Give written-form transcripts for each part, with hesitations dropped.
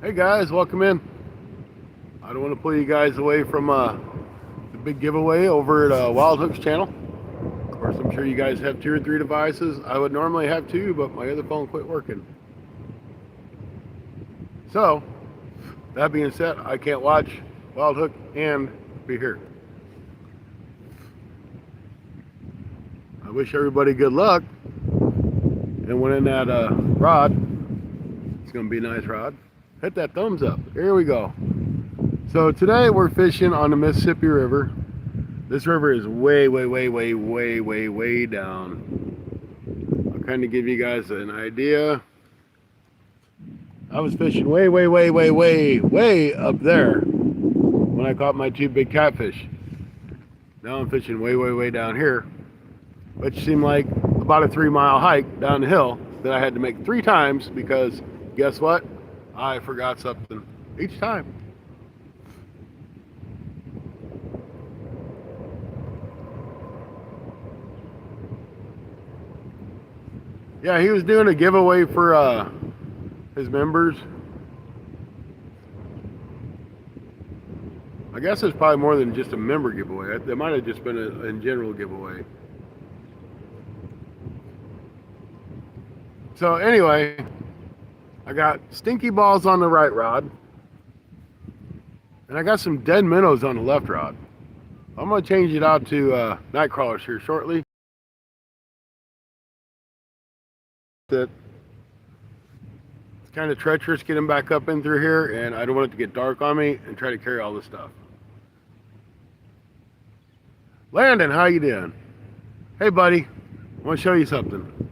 Hey guys, welcome in. I don't want to pull you guys away from the big giveaway over at Wild Hook's channel. Of course, I'm sure you guys have 2 or 3 devices. I would normally have 2, but my other phone quit working. So, that being said, I can't watch Wild Hook and be here. I wish everybody good luck. And when in that rod, it's going to be a nice rod. Hit that thumbs up. Here we go. So today we're fishing on the Mississippi River. This river is way down. I'll kind of give you guys an idea. I was fishing way up there when I caught my 2 big catfish. Now I'm fishing way down here, which seemed like about a 3-mile hike down the hill that I had to make 3 times because guess what? I forgot something each time. Yeah, he was doing a giveaway for his members. I guess it's probably more than just a member giveaway. There might have just been a in general giveaway. So anyway, I got stinky balls on the right rod, and I got some dead minnows on the left rod. I'm going to change it out to night crawlers here shortly. It's kind of treacherous getting back up in through here, and I don't want it to get dark on me and try to carry all this stuff. Landon, how you doing? Hey buddy, I want to show you something.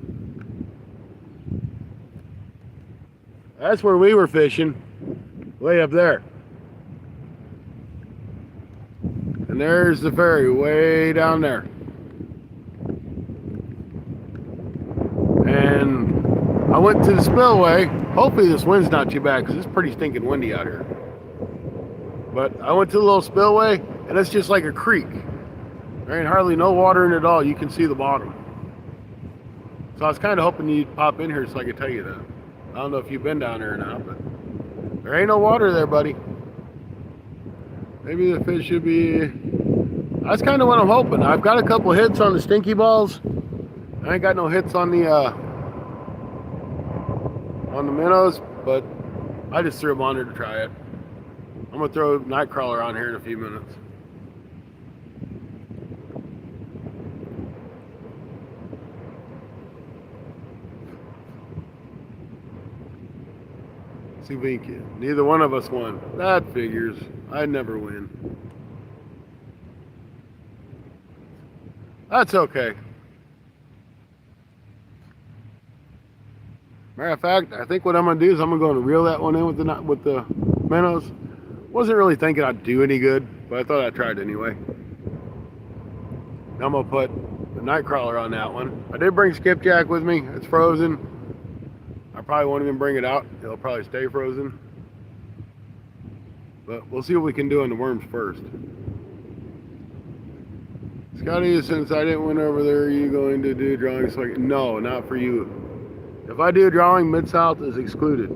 That's where we were fishing, way up there. And there's the ferry way down there. And I went to the spillway. Hopefully this wind's not too bad because it's pretty stinking windy out here. But I went to the little spillway and it's just like a creek. There ain't hardly no water in it at all. You can see the bottom. So I was kind of hoping you'd pop in here so I could tell you that. I don't know if you've been down there or not, but there ain't no water there, buddy. Maybe the fish should be... That's kind of what I'm hoping. I've got a couple hits on the stinky balls. I ain't got no hits on the minnows, but I just threw them on there to try it. I'm gonna throw night crawler on here in a few minutes. See if we can. Neither one of us won. That figures. I never win. That's okay. Matter of fact, I think what I'm gonna do is I'm gonna go and reel that one in with the minnows. Wasn't really thinking I'd do any good, but I thought I'd try it anyway. Now I'm gonna put the night crawler on that one. I did bring skipjack with me. It's frozen. I probably won't even bring it out. It'll probably stay frozen. But we'll see what we can do on the worms first. Scotty, since I didn't win over there, are you going to do drawings? No, not for you. If I do a drawing, Mid-South is excluded.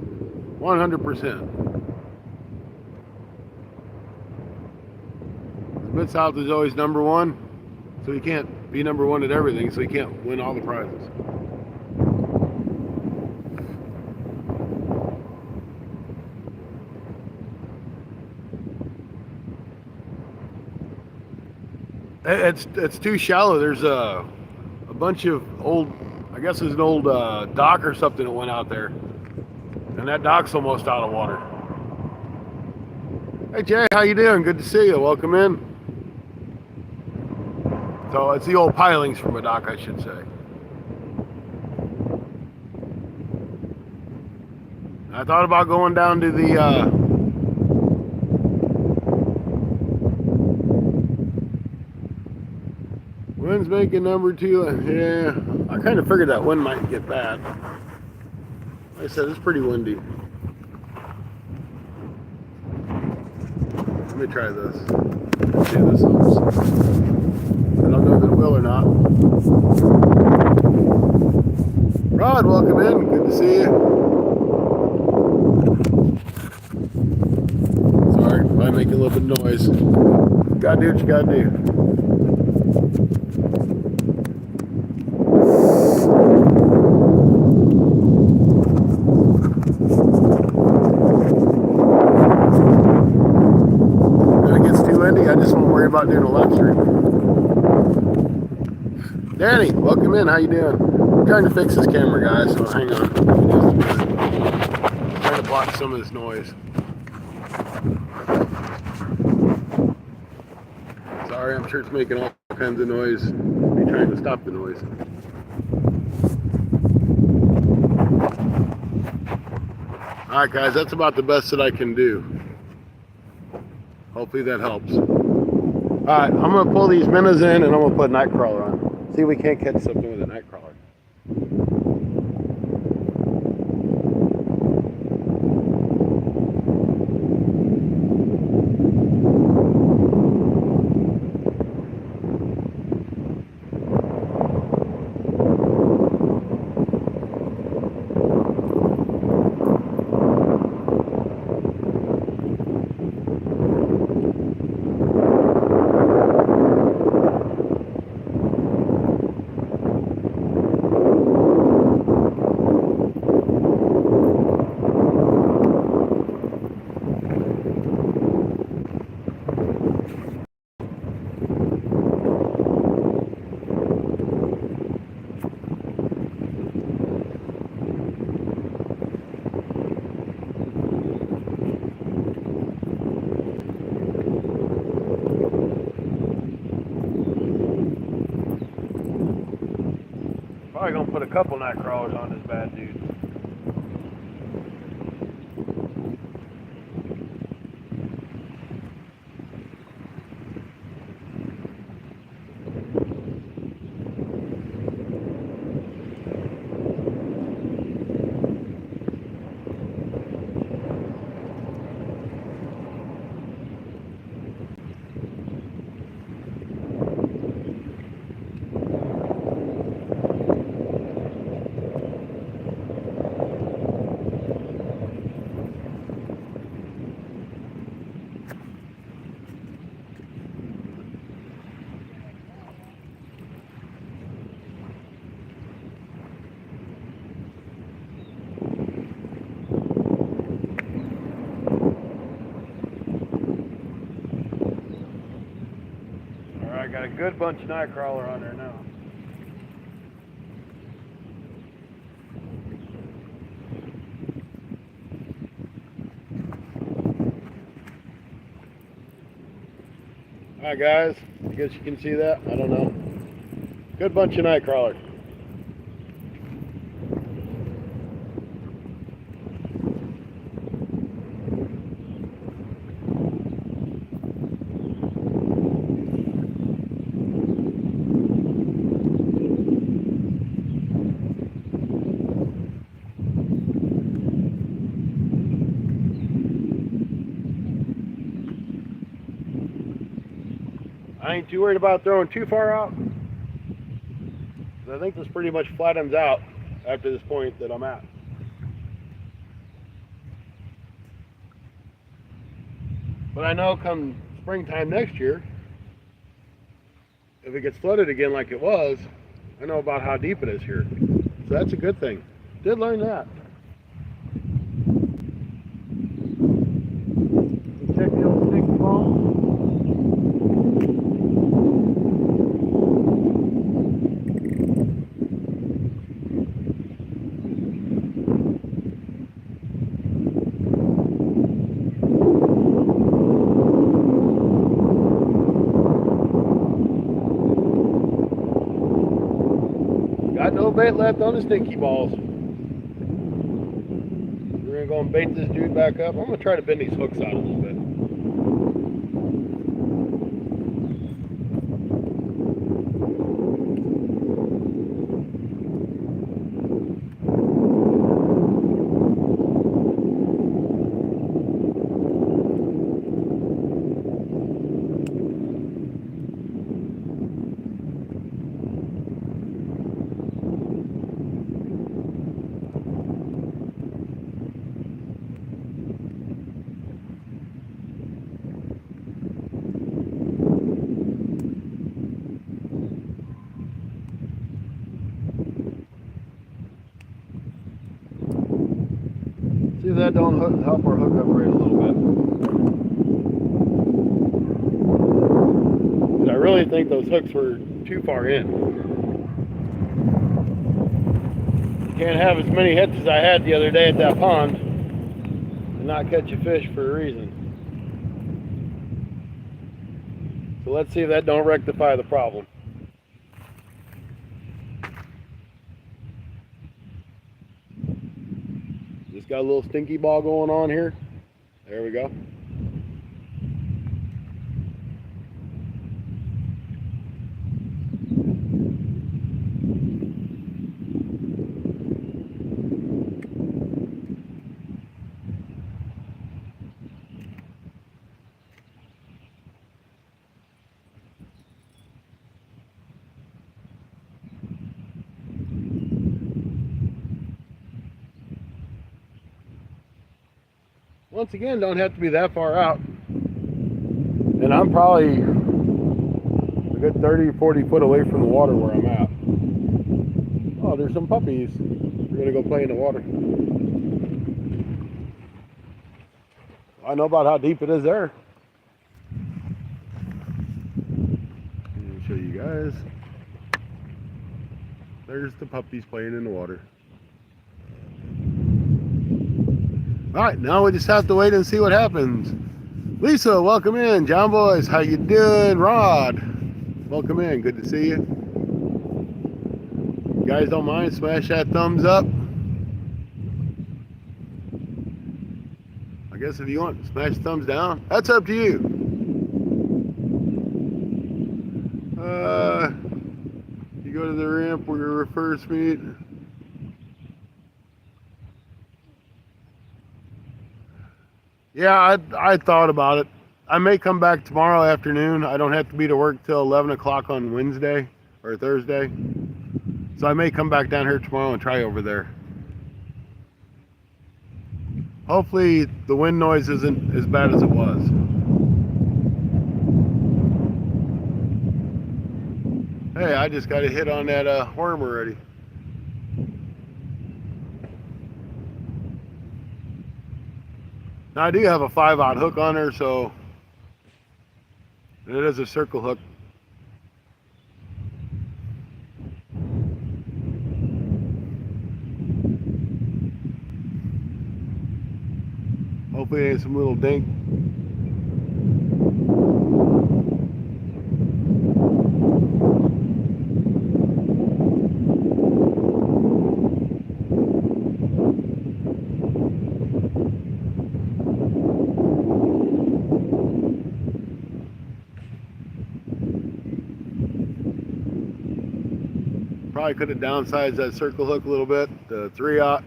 100%. Mid-South is always #1, so you can't be #1 at everything, so you can't win all the prizes. It's too shallow. There's a bunch of old, I guess there's an old dock or something that went out there. And that dock's almost out of water. Hey Jay, how you doing? Good to see you. Welcome in. So it's the old pilings from a dock, I should say. I thought about going down to the wind's making #2. Yeah, I kind of figured that wind might get bad. Like I said, it's pretty windy. Let me try this. Let's see if this helps. I don't know if it will or not. Rod, welcome in. Good to see you. little bit of noise. Gotta do what you gotta do. When it gets too windy, I just won't worry about doing a live stream. Danny, welcome in. How you doing? I'm trying to fix this camera, guys, so hang on. I'm trying to block some of this noise. Sorry, I'm sure it's making all kinds of noise. I'm trying to stop the noise. Alright guys, that's about the best that I can do. Hopefully that helps. Alright, I'm going to pull these minnows in and I'm going to put a night crawler on. See if we can't catch something with a night crawler. Probably gonna put a couple night crawlers on this bad dude. Alright, got a good bunch of night crawler on there now. Alright guys, I guess you can see that. I don't know. Good bunch of night crawlers. I ain't too worried about throwing too far out. I think this pretty much flattens out after this point that I'm at. But I know come springtime next year, if it gets flooded again like it was, I know about how deep it is here. So that's a good thing. Did learn that. Check the old sticky ball. Got no bait left on the stinky balls. We're gonna go and bait this dude back up. I'm gonna try to bend these hooks out a little bit. See if that don't help our hookup rate a little bit. I really think those hooks were too far in. You can't have as many hits as I had the other day at that pond and not catch a fish for a reason. So let's see if that don't rectify the problem. Just got a little stinky ball going on here. There we go. Once again, don't have to be that far out. And I'm probably a good 30 or 40 foot away from the water where I'm at. Oh, there's some puppies. We're gonna go play in the water. I know about how deep it is there. Let me show you guys. There's the puppies playing in the water. All right, now we just have to wait and see what happens. Lisa, welcome in. John Boys, how you doing? Rod, welcome in. Good to see you. You guys don't mind, smash that thumbs up. I guess if you want, smash thumbs down. That's up to you. You go to the ramp where your first meet. Yeah, I thought about it. I may come back tomorrow afternoon. I don't have to be to work till 11 o'clock on Wednesday or Thursday. So I may come back down here tomorrow and try over there. Hopefully the wind noise isn't as bad as it was. Hey, I just got a hit on that worm already. Now I do have a 5/0 hook on her, so it is a circle hook. Hopefully it ain't some little dink. Probably could have downsized that circle hook a little bit, the 3/0,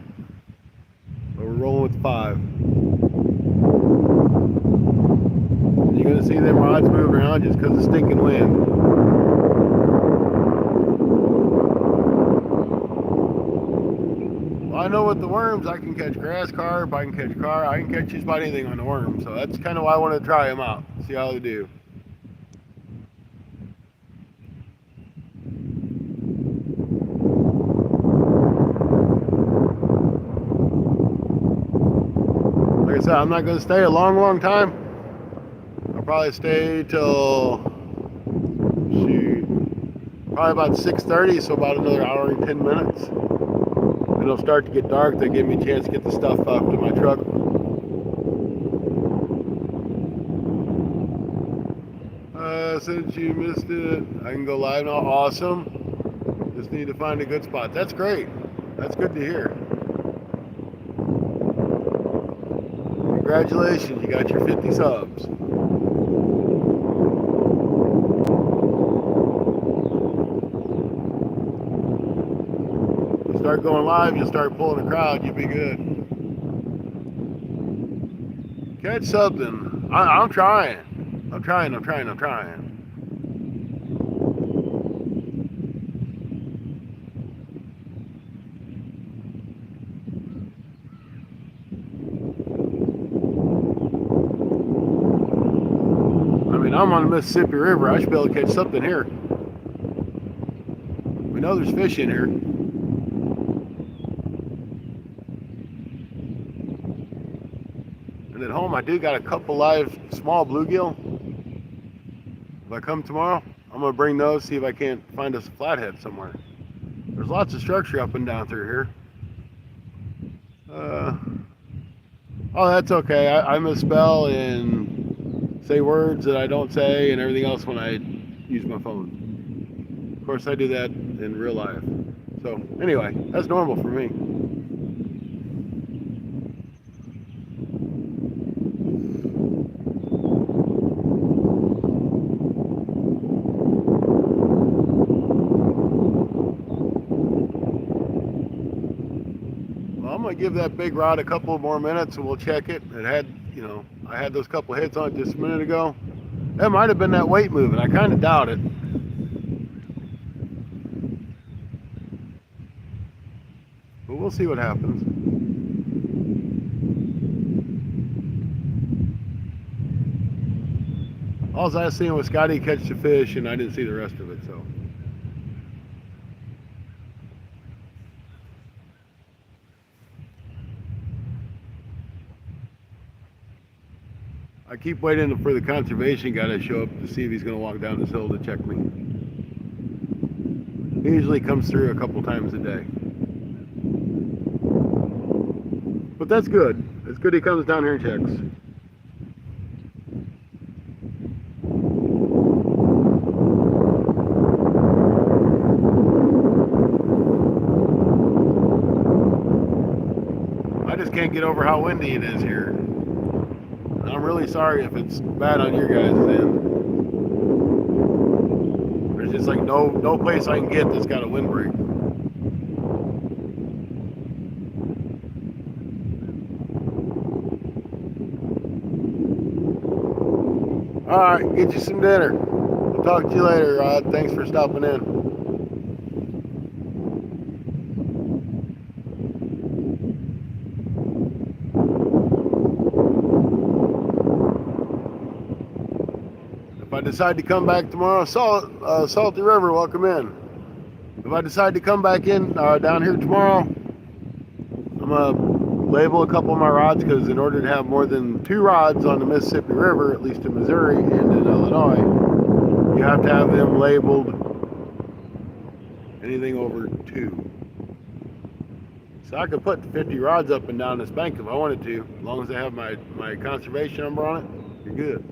but we're rolling with 5. You're going to see them rods move around just because of stinking wind. Well, I know with the worms, I can catch grass carp, I can catch carp, I can catch just about anything on the worm, so that's kind of why I want to try them out, see how they do. Like I said, I'm not going to stay a long time. I'll probably stay till, shoot, probably about 6:30, so about another hour and 10 minutes. And it'll start to get dark. They give me a chance to get the stuff up to my truck. Since you missed it, I can go live now. Awesome. Just need to find a good spot. That's great. That's good to hear. Congratulations, you got your 50 subs. You start going live, you start pulling a crowd, you'll be good. Catch something. I'm trying. I'm trying. I'm on the Mississippi River. I should be able to catch something here. We know there's fish in here. at home. I do got a couple live small bluegill. If I come tomorrow, I'm going to bring those, see if I can't find us a flathead somewhere. There's lots of structure up and down through here. Oh, that's okay. I misspell and say words that I don't say and everything else when I use my phone. Of course, I do that in real life. So anyway, that's normal for me. I'm gonna give that big rod a couple more minutes and we'll check it. It had, I had those couple hits on it just a minute ago. That might have been that weight moving. I kind of doubt it. But we'll see what happens. All I was seeing was Scotty catch the fish and I didn't see the rest of it, so. I keep waiting for the conservation guy to show up to see if he's going to walk down this hill to check me. He usually comes through a couple times a day. But that's good. It's good he comes down here and checks. I just can't get over how windy it is here. I'm really sorry if it's bad on your guys' end. There's just like no place I can get that's got a windbreak. All right, get you some dinner. We'll talk to you later, Rod. Thanks for stopping in. If I decide to come back tomorrow, Salty River, welcome in. If I decide to come back in down here tomorrow, I'm going to label a couple of my rods because in order to have more than 2 rods on the Mississippi River, at least in Missouri and in Illinois, you have to have them labeled anything over 2. So I could put 50 rods up and down this bank if I wanted to, as long as I have my conservation number on it, you're good.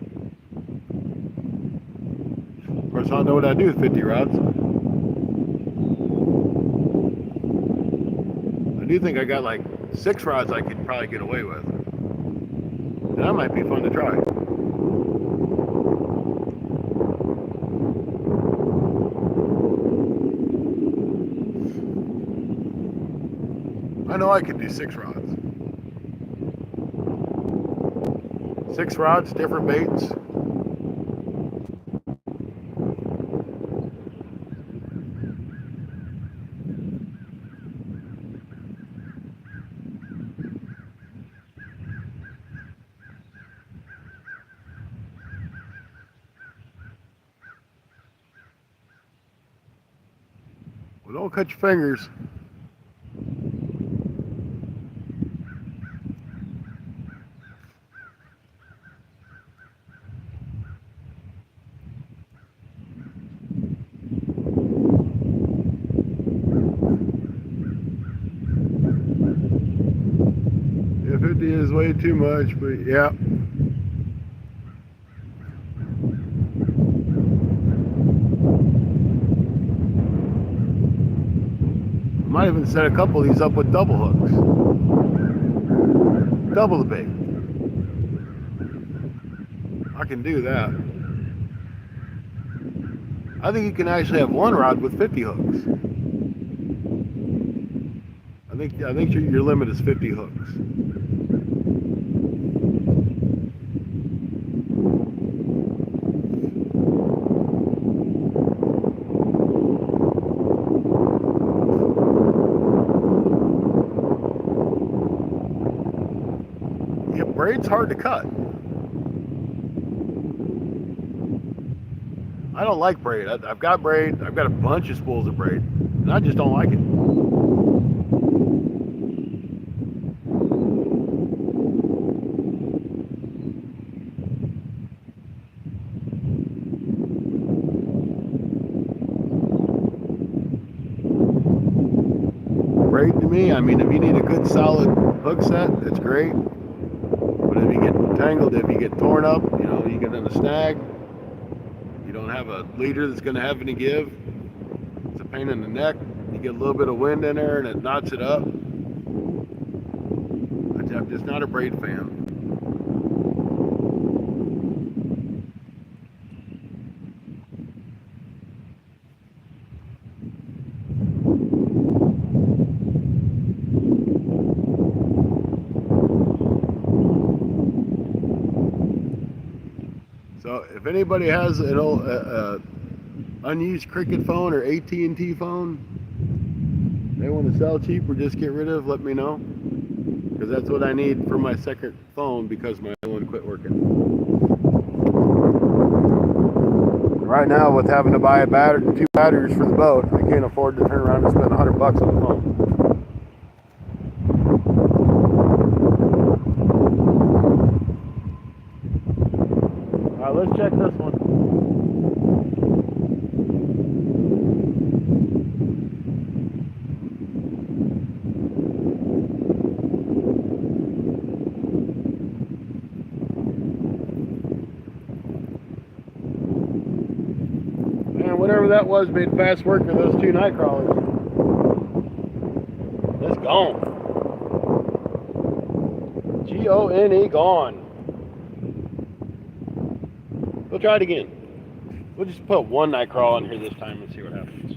Of course, I don't know what I do with 50 rods. I do think I got like 6 rods I could probably get away with. And that might be fun to try. I know I could do 6 rods. 6 rods, different baits. Well, don't cut your fingers. Yeah, 50 is way too much, but yeah. Might even set a couple of these up with double hooks. Double the bait. I can do that. I think you can actually have 1 rod with 50 hooks. I think your limit is 50 hooks. Yeah, braid's hard to cut. I don't like braid. I've got braid. I've got a bunch of spools of braid, and I just don't like it. braid to me. I mean, if you need a good solid hook set, that's great. But if you get tangled, if you get torn up, you know, you get in a snag, you don't have a leader that's going to have any give, it's a pain in the neck. You get a little bit of wind in there and it knots it up. I'm just not a braid fan. So if anybody has an old unused Cricket phone or AT&T phone they want to sell cheap or just get rid of, let me know, because that's what I need for my second phone because my one quit working. Right now, with having to buy two batteries for the boat, I can't afford to turn around and spend $100 on the phone. All right, let's check this one. Whatever that was made fast work of those two night crawlers. It's gone. G-O-N-E, gone. We'll try it again. We'll just put one night crawl in here this time and see what happens.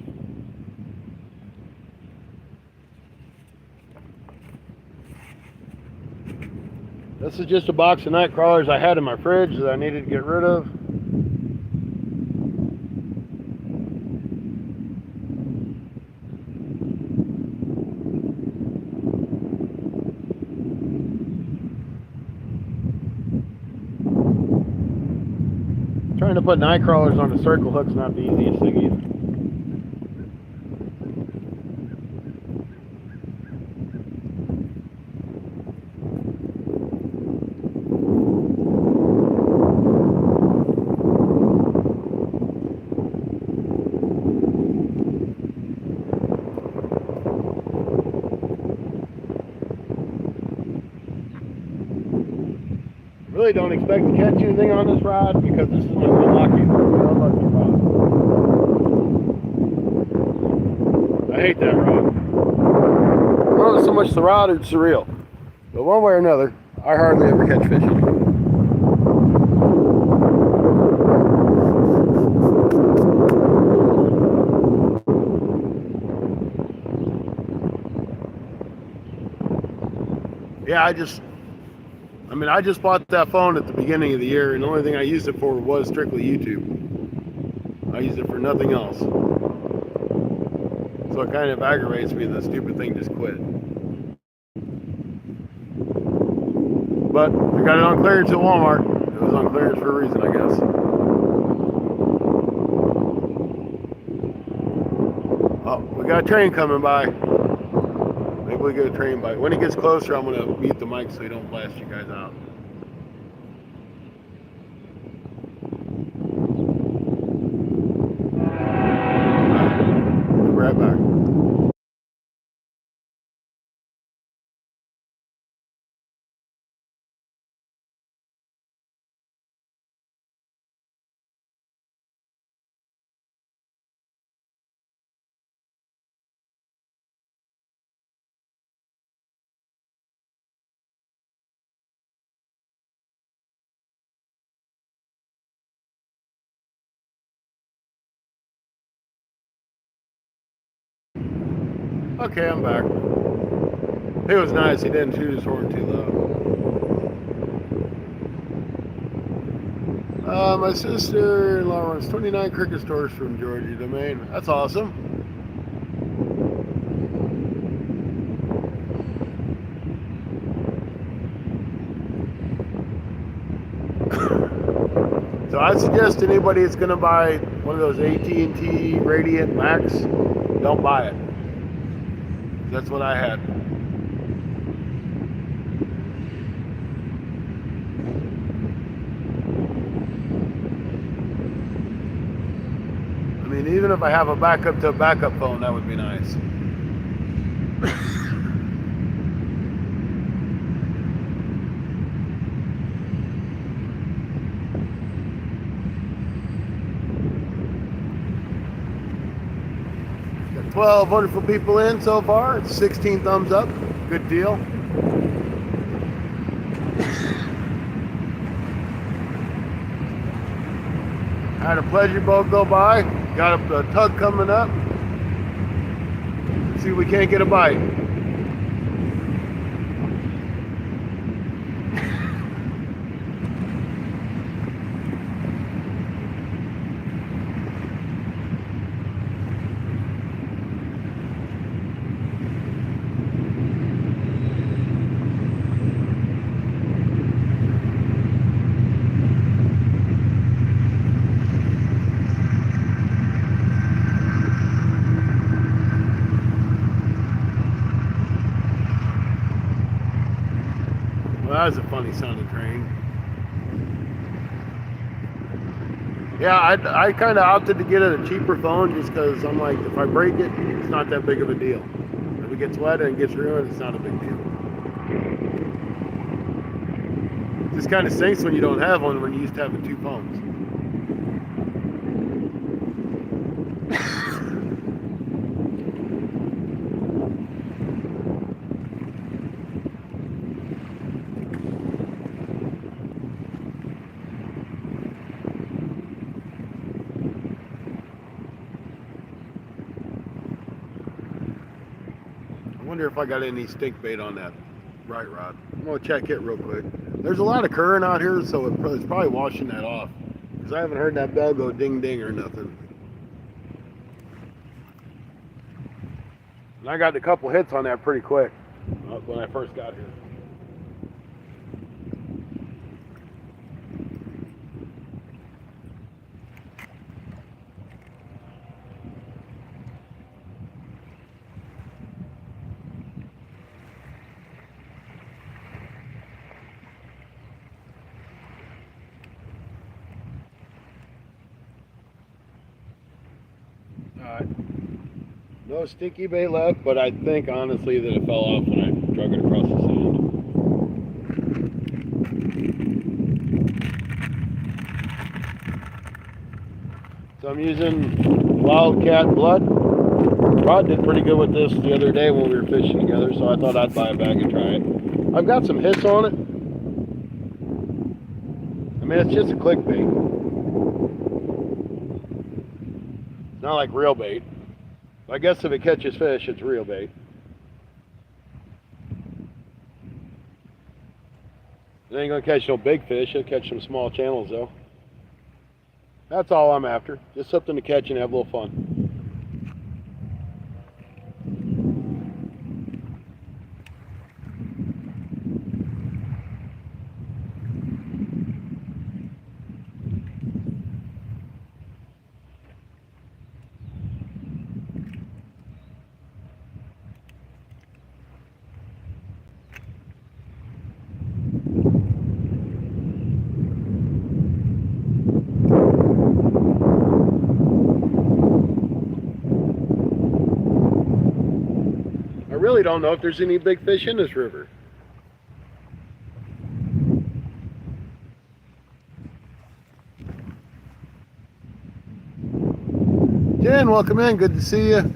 This is just a box of night crawlers I had in my fridge that I needed to get rid of. Trying to put night crawlers on a circle hook's not the easiest thing either. Really don't expect to catch anything on this rod because this is an unlucky rod. I hate that rod. I don't know so much the rod or it's the reel, but one way or another, I hardly ever catch fish. Yeah, I just bought that phone at the beginning of the year, and the only thing I used it for was strictly YouTube. I used it for nothing else. So it kind of aggravates me that the stupid thing just quit. But I got it on clearance at Walmart. It was on clearance for a reason, I guess. Oh, we got a train coming by. Maybe we get a train by. When it gets closer, I'm going to mute the mic so you don't blast you guys out. We'll be right back. Okay, I'm back. He was nice. He didn't shoot his horn too loud. My sister-in-law runs 29 cricket stores from Georgia Domain. That's awesome. So I suggest anybody that's going to buy one of those AT&T Radiant Max, don't buy it. That's what I had. I mean, even if I have a backup to a backup phone, that would be nice. Got 12 wonderful people in so far. It's 16 thumbs up. Good deal. Had a pleasure boat go by. Got a tug coming up. Let's see if we can't get a bite. Well, that was a funny sounding train. Yeah, I kind of opted to get a cheaper phone just because I'm like, if I break it, it's not that big of a deal. If it gets wet and gets ruined, it's not a big deal. It just kind of stinks when you don't have one when you used to having two phones. I wonder if I got any stink bait on that right rod. I'm gonna check it real quick. There's a lot of current out here, so it's probably washing that off. Because I haven't heard that bell go ding ding or nothing. And I got a couple hits on that pretty quick when I first got here. Alright. No stinky bait left, but I think honestly that it fell off when I drug it across the sand. So I'm using Wildcat Blood. Rod did pretty good with this the other day when we were fishing together, so I thought I'd buy a bag and try it. I've got some hits on it. I mean, it's just a clickbait. It's not like real bait. I guess if it catches fish, it's real bait. It ain't gonna catch no big fish. It'll catch some small channels though. That's all I'm after. Just something to catch and have a little fun. I really don't know if there's any big fish in this river. Jen, welcome in. Good to see you.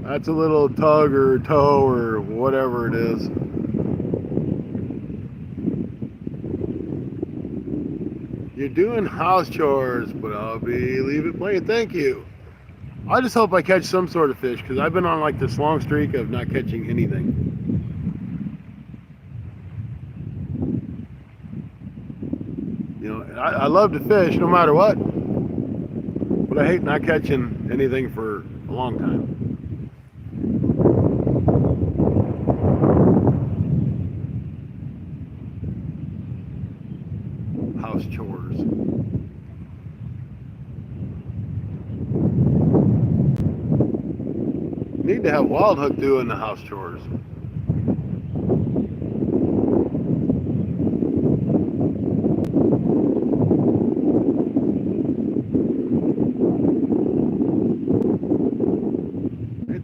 That's a little tug or tow or whatever it is. You're doing house chores, but I'll leave it playing. Thank you. I just hope I catch some sort of fish because I've been on like this long streak of not catching anything. You know, I love to fish no matter what, but I hate not catching anything for a long time. House chores. Need to have Wild Hook doing the house chores.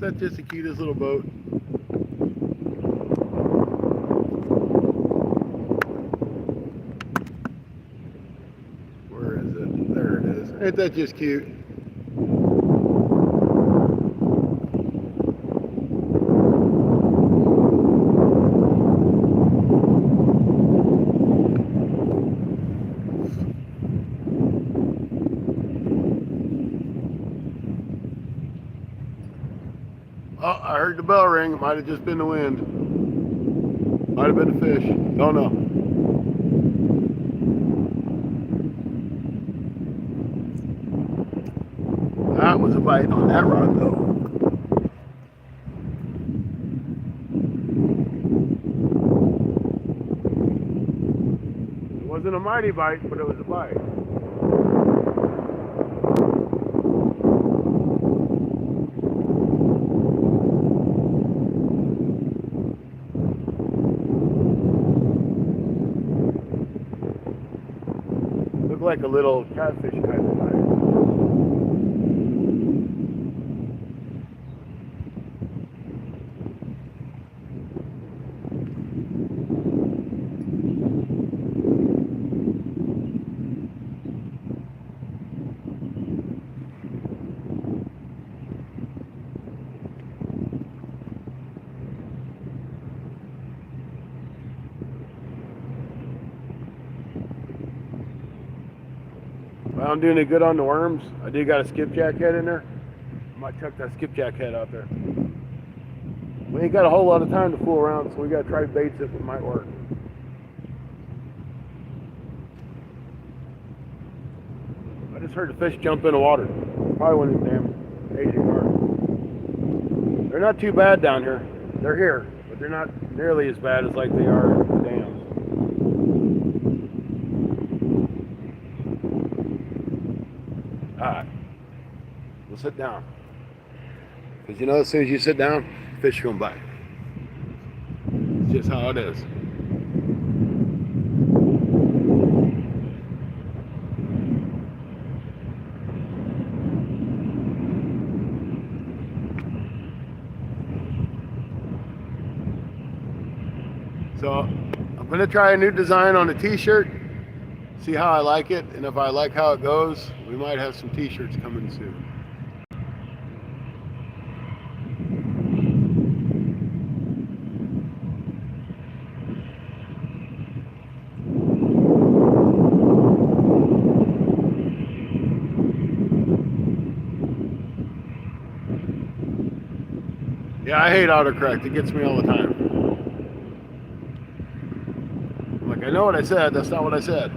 that just the cutest little boat? Where is it? There it is. Ain't that just cute? Oh, I heard the bell ring. It might have just been the wind. Might have been the fish. Don't know. That was a bite on that rod, though. It wasn't a mighty bite, but it was a bite. Looked like a little catfish kind of bite. Well, I'm doing it good on the worms. I do got a skipjack head in there. I might chuck that skipjack head out there. We ain't got a whole lot of time to fool around, so we got to try baits that might work. I just heard the fish jump in the water. Probably one of these damn Asian carp. They're not too bad down here. They're here, but they're not nearly as bad as like they are in the dams. Alright, we'll sit down. Because you know, as soon as you sit down, fish are going to bite. It's just how it is. So, I'm going to try a new design on a t-shirt. See how I like it, and if I like how it goes, we might have some t-shirts coming soon. Yeah, I hate autocorrect. It gets me all the time. I'm like, I know what I said, that's not what I said.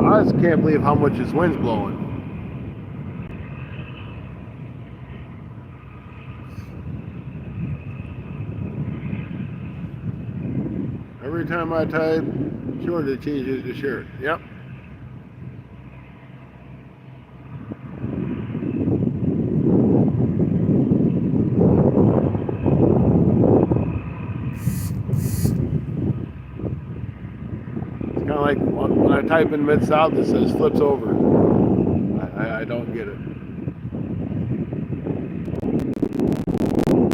I just can't believe how much this wind's blowing. Every time I type short, it changes the shirt. Yep. It's kind of like when I type in Mid-South, it says flips over. I don't get it.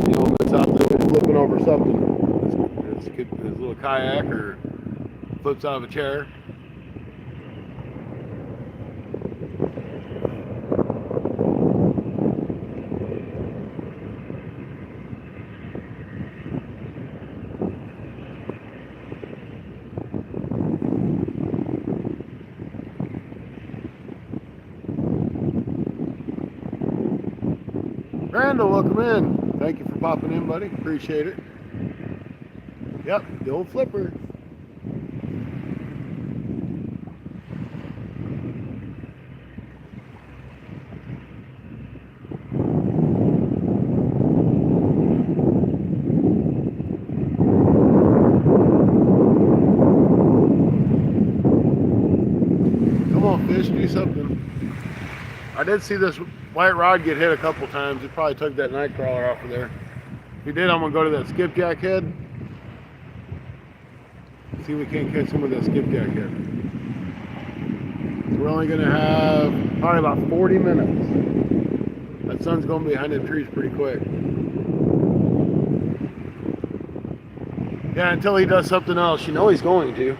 You know, Mid-South is always flipping over something. It's a little kayak or flips out of a chair. Randall, welcome in. Thank you for popping in, buddy. Appreciate it. Yep, the old flipper. Come on, fish, do something. I did see this white rod get hit a couple times. He probably took that night crawler off of there. If he did, I'm gonna go to that skipjack head. See if we can't catch him with that skipjack head. So we're only gonna have probably about 40 minutes. That sun's gonna be behind the trees pretty quick. Yeah, until he does something else. You know he's going to.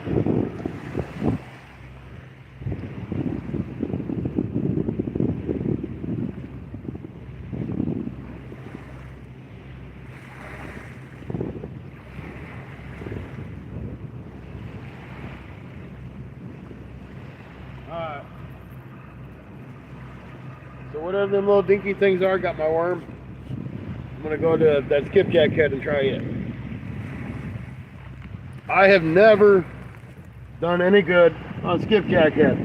Alright. So whatever them little dinky things are, got my worm. I'm gonna go to that skipjack head and try it. I have never done any good on skipjack head.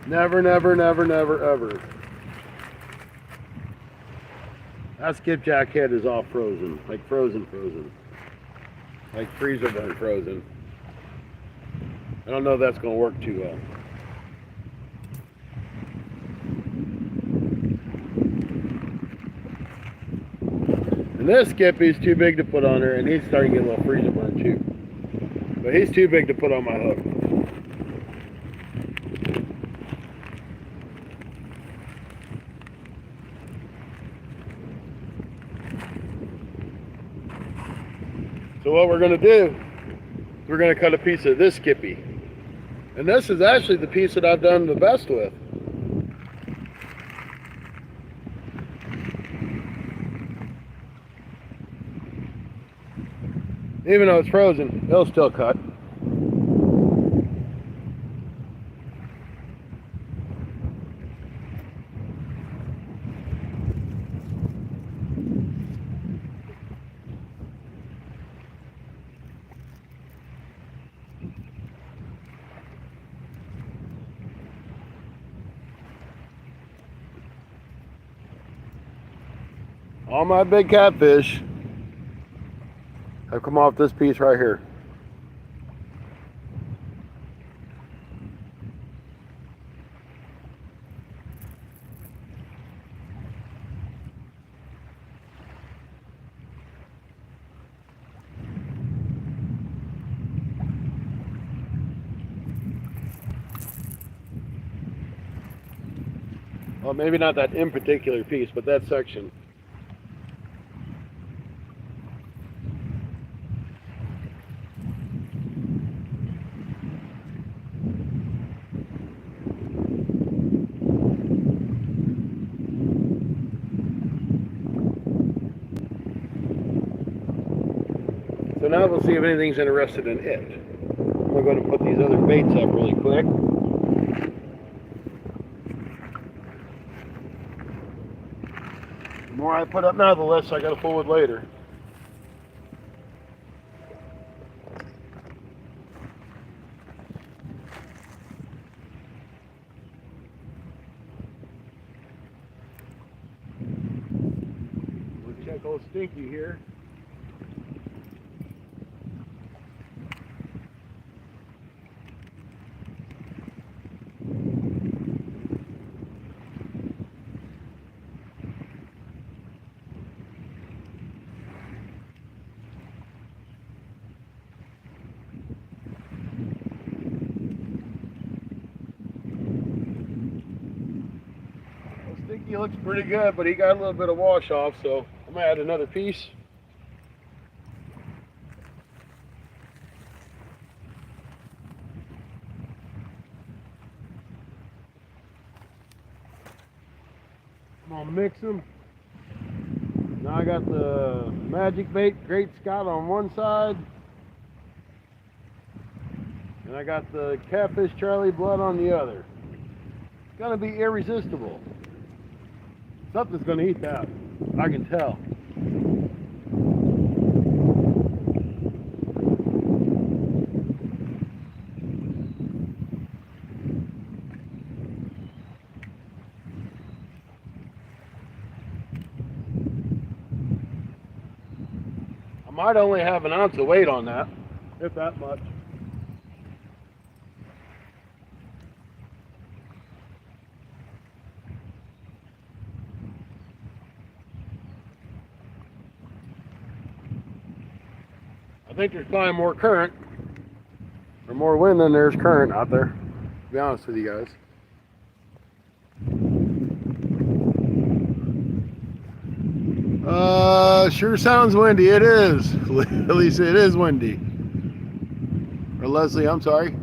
Never, never, never, never, ever. That skipjack head is all frozen, like frozen. Like freezer burn frozen. I don't know if that's going to work too well. And this skippy's too big to put on her, and he's starting to get a little freezer burn too. But he's too big to put on my hook. So what we're going to do, we're going to cut a piece of this skippy. And this is actually the piece that I've done the best with. Even though it's frozen, it'll still cut. All my big catfish have come off this piece right here. Well, maybe not that in particular piece, but that section. So now we'll see if anything's interested in it. We're going to put these other baits up really quick. The more I put up now, the less I got to fool with later. We'll check old Stinky here. He looks pretty good, but he got a little bit of wash off, so I'm gonna add another piece. I'm gonna mix them. Now I got the Magic Bait Great Scott on one side, and I got the Catfish Charlie Blood on the other. It's gonna be irresistible. Something's going to eat that. I can tell. might only have an ounce of weight on that, if that much. I think there's probably more current or more wind than there's current out there, to be honest with you guys. Sure sounds windy. It is. At least it is windy. Or Leslie, I'm sorry.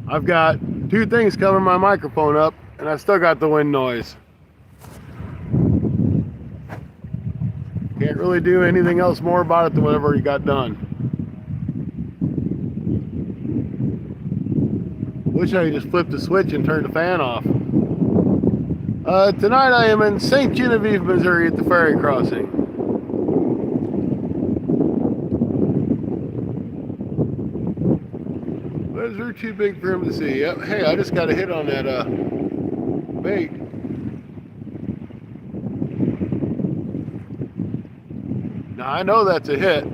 I've got two things covering my microphone up, and I still got the wind noise. Can't really do anything else more about it than what I've already got done. Wish I could just flip the switch and turn the fan off. Tonight I am in St. Genevieve, Missouri at the ferry crossing. Those are too big for him to see. Yep. Hey, I just got a hit on that bait. Now I know that's a hit,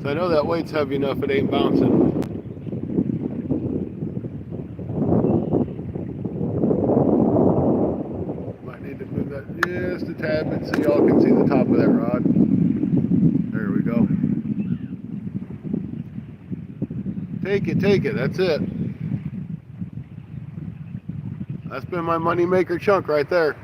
so I know that weight's heavy enough it ain't bouncing. Might need to move that just a tad bit so y'all can see the top of that rod. There we go. Take it, that's it. That's been my money maker chunk right there.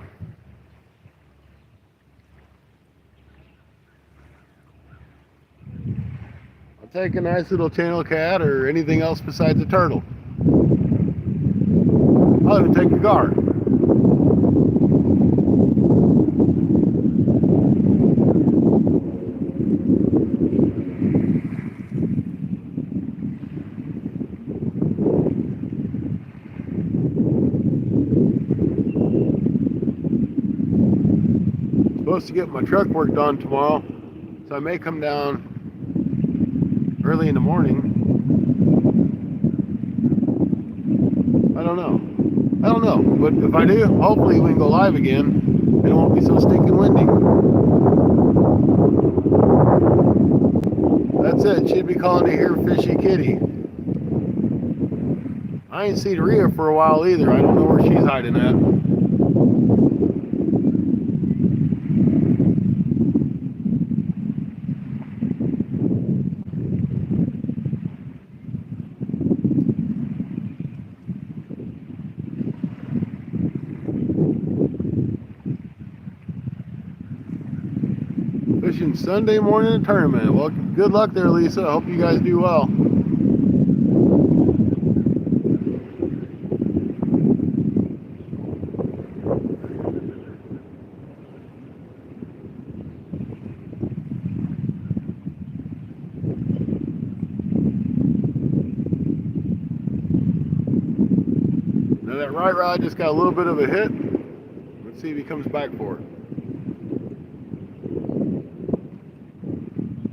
I'll take a nice little channel cat or anything else besides a turtle. I'll even take a gar. Supposed to get my truck work done tomorrow, so I may come down early in the morning. I don't know, but if I do, hopefully we can go live again and it won't be so stinking windy. That's it. She'd be calling it here Fishy Kitty. I ain't seen Rhea for a while either. I don't know where she's hiding at. Fishing Sunday morning tournament. Well, good luck there, Lisa. I hope you guys do well. Now that right rod just got a little bit of a hit. Let's see if he comes back for it.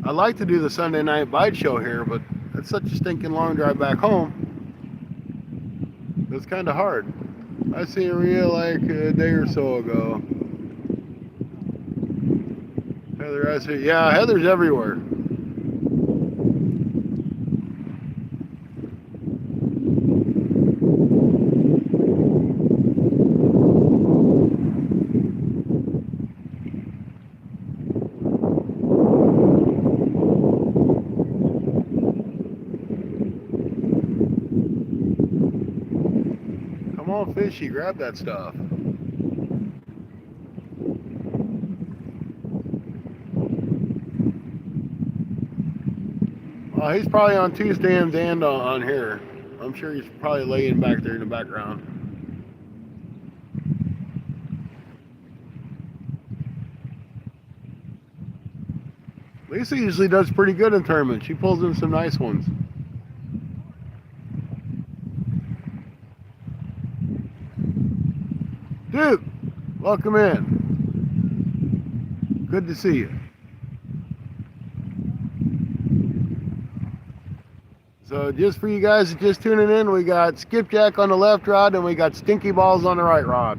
I'd like to do the Sunday night bite show here, but it's such a stinking long drive back home. It's kind of hard. I seen Rhea like a day or so ago. Heather, I see. Yeah, Heather's everywhere. Come on, Fishy, grab that stuff. He's probably on two stands and on here. I'm sure he's probably laying back there in the background. Lisa usually does pretty good in tournaments. She pulls in some nice ones. Duke, welcome in. Good to see you. So just for you guys just tuning in, we got skipjack on the left rod and we got stinky balls on the right rod.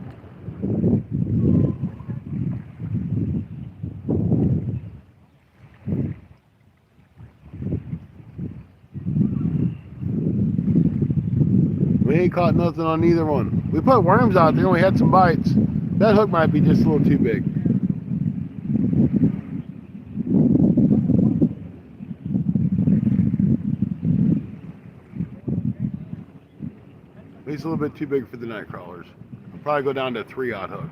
We ain't caught nothing on either one. We put worms out there and we had some bites. That hook might be just a little too big. At least a little bit too big for the night crawlers. I'll probably go down to a 3/0 hook.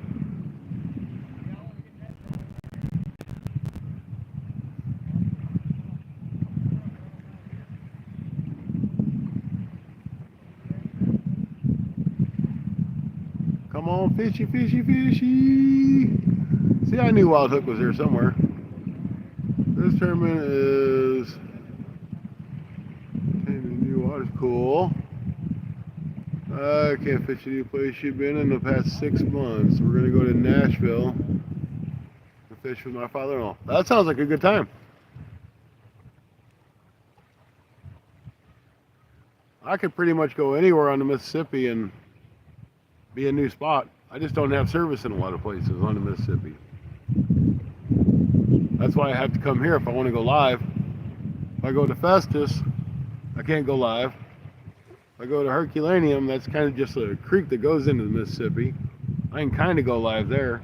Come on, fishy, fishy, fishy. See, I knew wild hook was there somewhere. This tournament is new water's cool. I can't fish a new place you've been in the past 6 months. We're gonna go to Nashville to fish with my father-in-law. That sounds like a good time. I could pretty much go anywhere on the Mississippi and be a new spot. I just don't have service in a lot of places on the Mississippi. That's why I have to come here if I want to go live. If I go to Festus, I can't go live. If I go to Herculaneum, that's kind of just a creek that goes into the Mississippi. I can kind of go live there.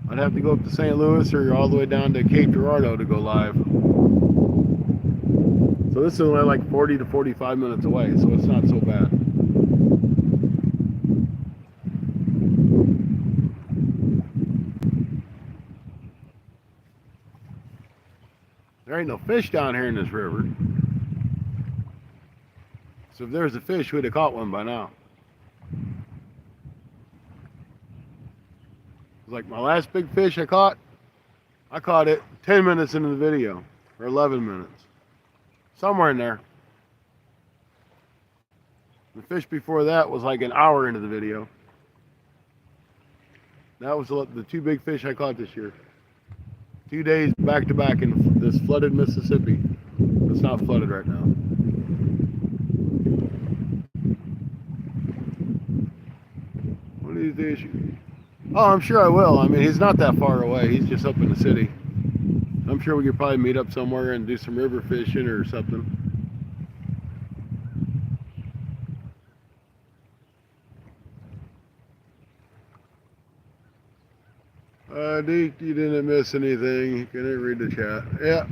I'd have to go up to St. Louis or all the way down to Cape Girardeau to go live. So this is only like 40 to 45 minutes away, so it's not so bad. There ain't no fish down here in this river. So if there was a fish, we'd have caught one by now. Like my last big fish I caught it 10 minutes into the video, or 11 minutes. Somewhere in there. The fish before that was like an hour into the video. That was the 2 big fish I caught this year. 2 days back to back in this flooded Mississippi. It's not flooded right now. What do you think? Oh, I'm sure I will. I mean, he's not that far away. He's just up in the city. I'm sure we could probably meet up somewhere and do some river fishing or something. Deke, you didn't miss anything. You can read the chat. Yeah.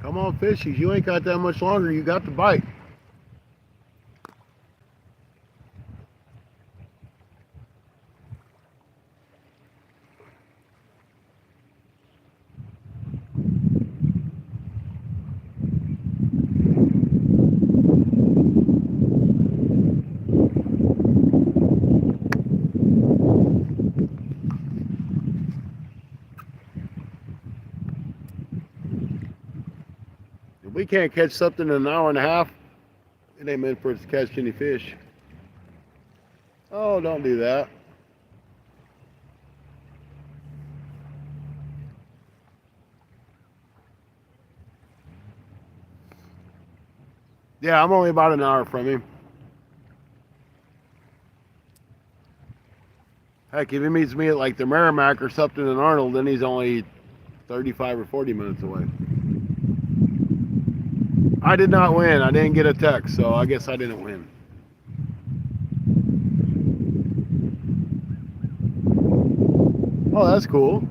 Come on, fishies. You ain't got that much longer. You got the bite. If we can't catch something in an hour and a half, it ain't meant for us to catch any fish. Oh, don't do that. Yeah, I'm only about an hour from him. Heck, if he meets me at like the Merrimack or something in Arnold, then he's only 35 or 40 minutes away. I did not win. I didn't get a text, so I guess I didn't win. Oh, that's cool.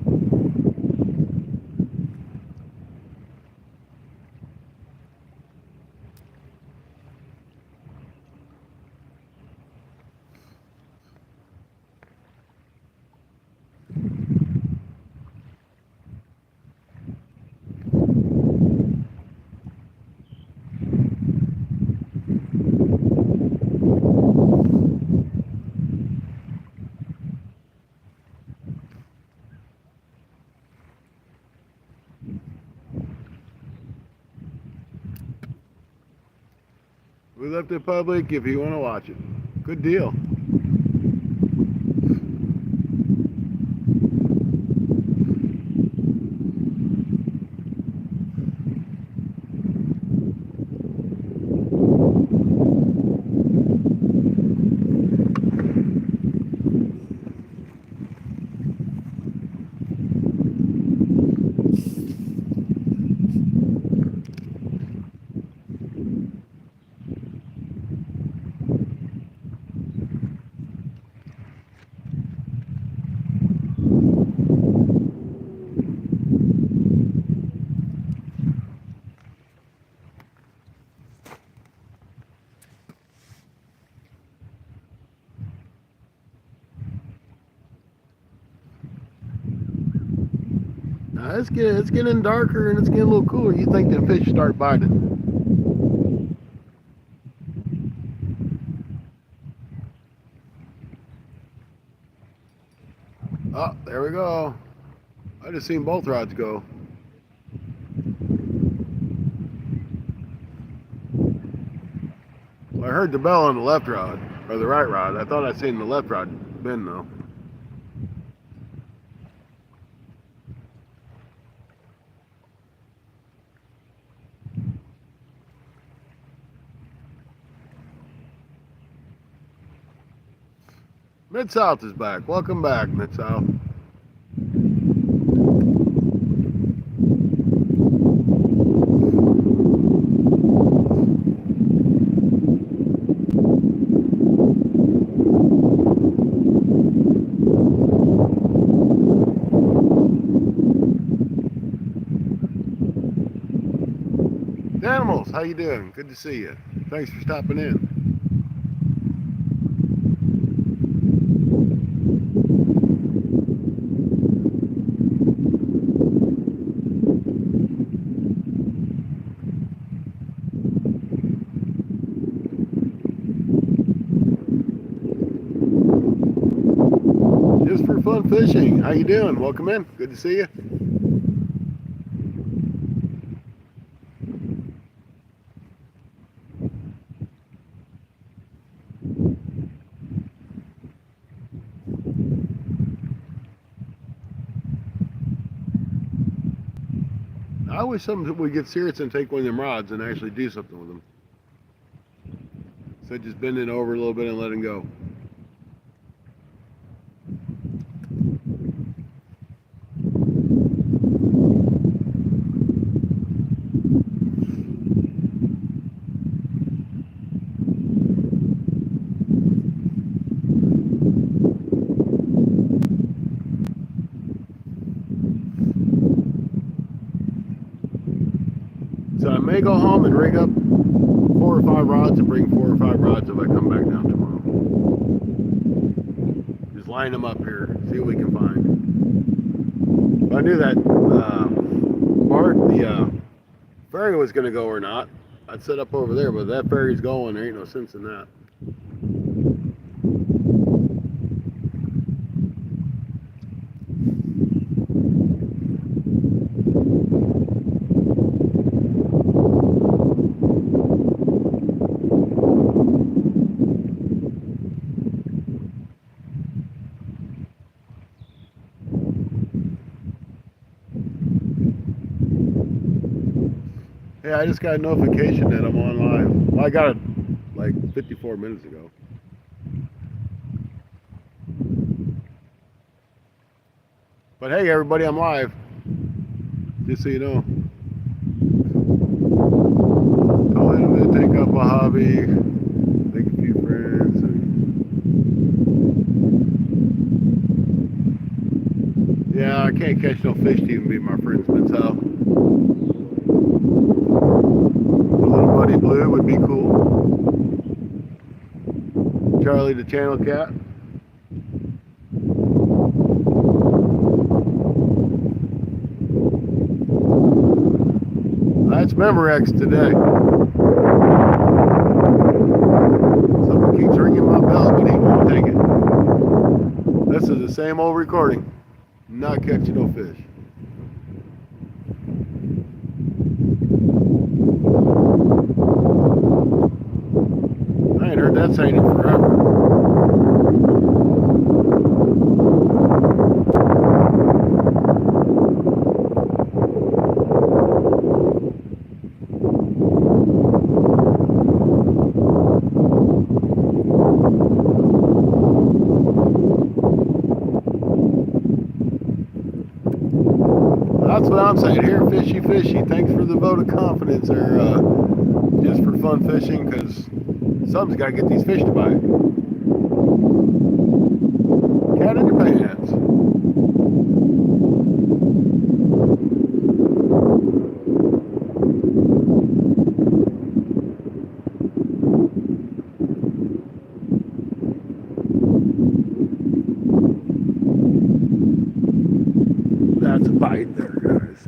to public if you want to watch it. Good deal. It's getting darker and it's getting a little cooler. You think the fish start biting? Oh, there we go. I just seen both rods go. Well, I heard the bell on the left rod, or the right rod. I thought I seen the left rod bend though. Mid-South is back. Welcome back, Mid-South. Animals, how you doing? Good to see you. Thanks for stopping in. Just for fun fishing. How you doing? Welcome in. Good to see you. I wish something would get serious and take one of them rods and actually do something with them. So just bend it over a little bit and let it go. So I may go home and rig up 4 or 5 rods and bring 4 or 5 rods if I come back down tomorrow. Just line them up here, see what we can find. If I knew that the ferry was going to go or not, I'd set up over there, but that ferry's going, there ain't no sense in that. Yeah, I just got a notification that I'm on live. Well, I got it like 54 minutes ago. But hey, everybody, I'm live. Just so you know. Call in to take up a hobby, make a few friends. Yeah, I can't catch no fish to even be my friends, Mid-South. Little Buddy Blue would be cool. Charlie the Channel Cat. That's Memorex today. Someone keeps ringing my bell, but he won't take it. This is the same old recording. Not catching no fish. not saying it forever. That's what I'm saying. Here, fishy, fishy. Thanks for the vote of confidence there. Just for fun fishing, because something's got to get these fish to bite. Cat in your pants. That's a bite there, guys.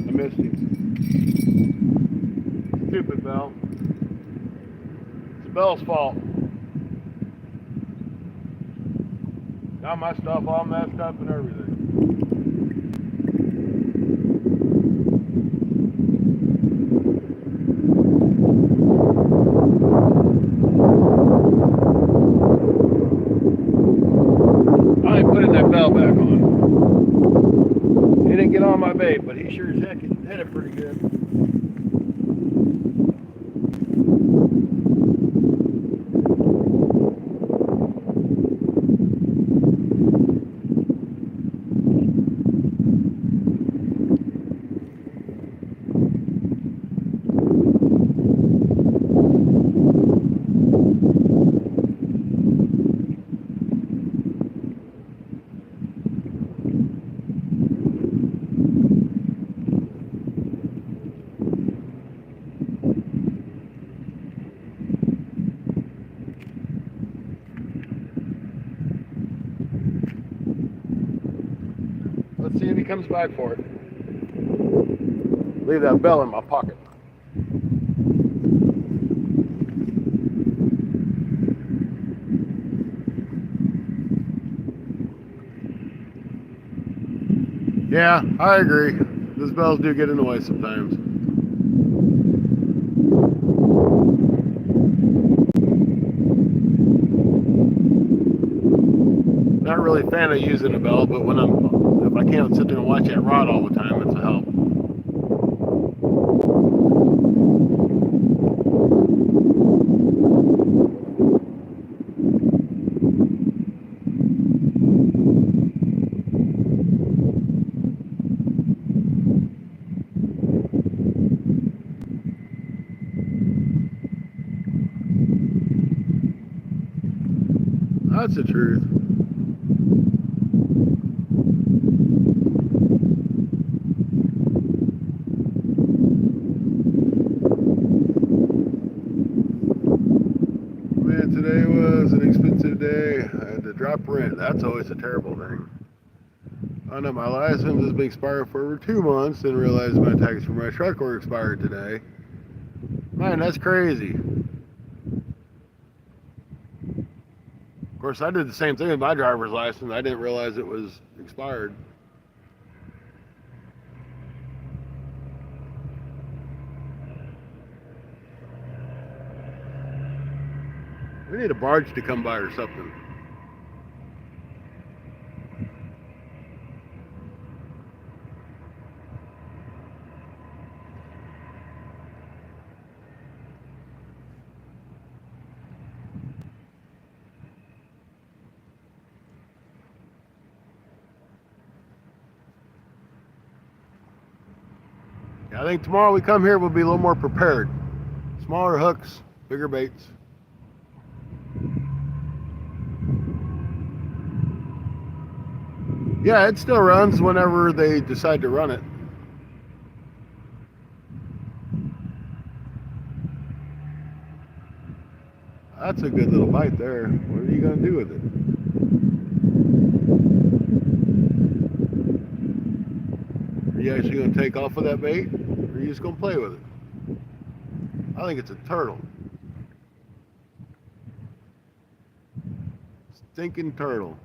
I missed him. Stupid Bell. It's Bell's fault. Got my stuff all messed up and everything. I ain't putting that bell back on. He didn't get on my bait, but he sure as heck hit it pretty good. Let's see if he comes back for it. Leave that bell in my pocket. Yeah, I agree. Those bells do get in the way sometimes. Not really a fan of using a bell, but if I can't sit there and watch that rod all the time, it's a help. That's the truth. Man, today was an expensive day. I had to drop rent. That's always a terrible thing. I know my license has been expired for over 2 months, then realized my tax for my truck were expired today. Man, that's crazy. Of course, I did the same thing with my driver's license. I didn't realize it was expired. We need a barge to come by or something. I think tomorrow we come here, we'll be a little more prepared. Smaller hooks, bigger baits. Yeah, it still runs whenever they decide to run it. That's a good little bite there. What are you going to do with it? Are you actually going to take off with that bait? Or are you just going to play with it? I think it's a turtle. Stinking turtle.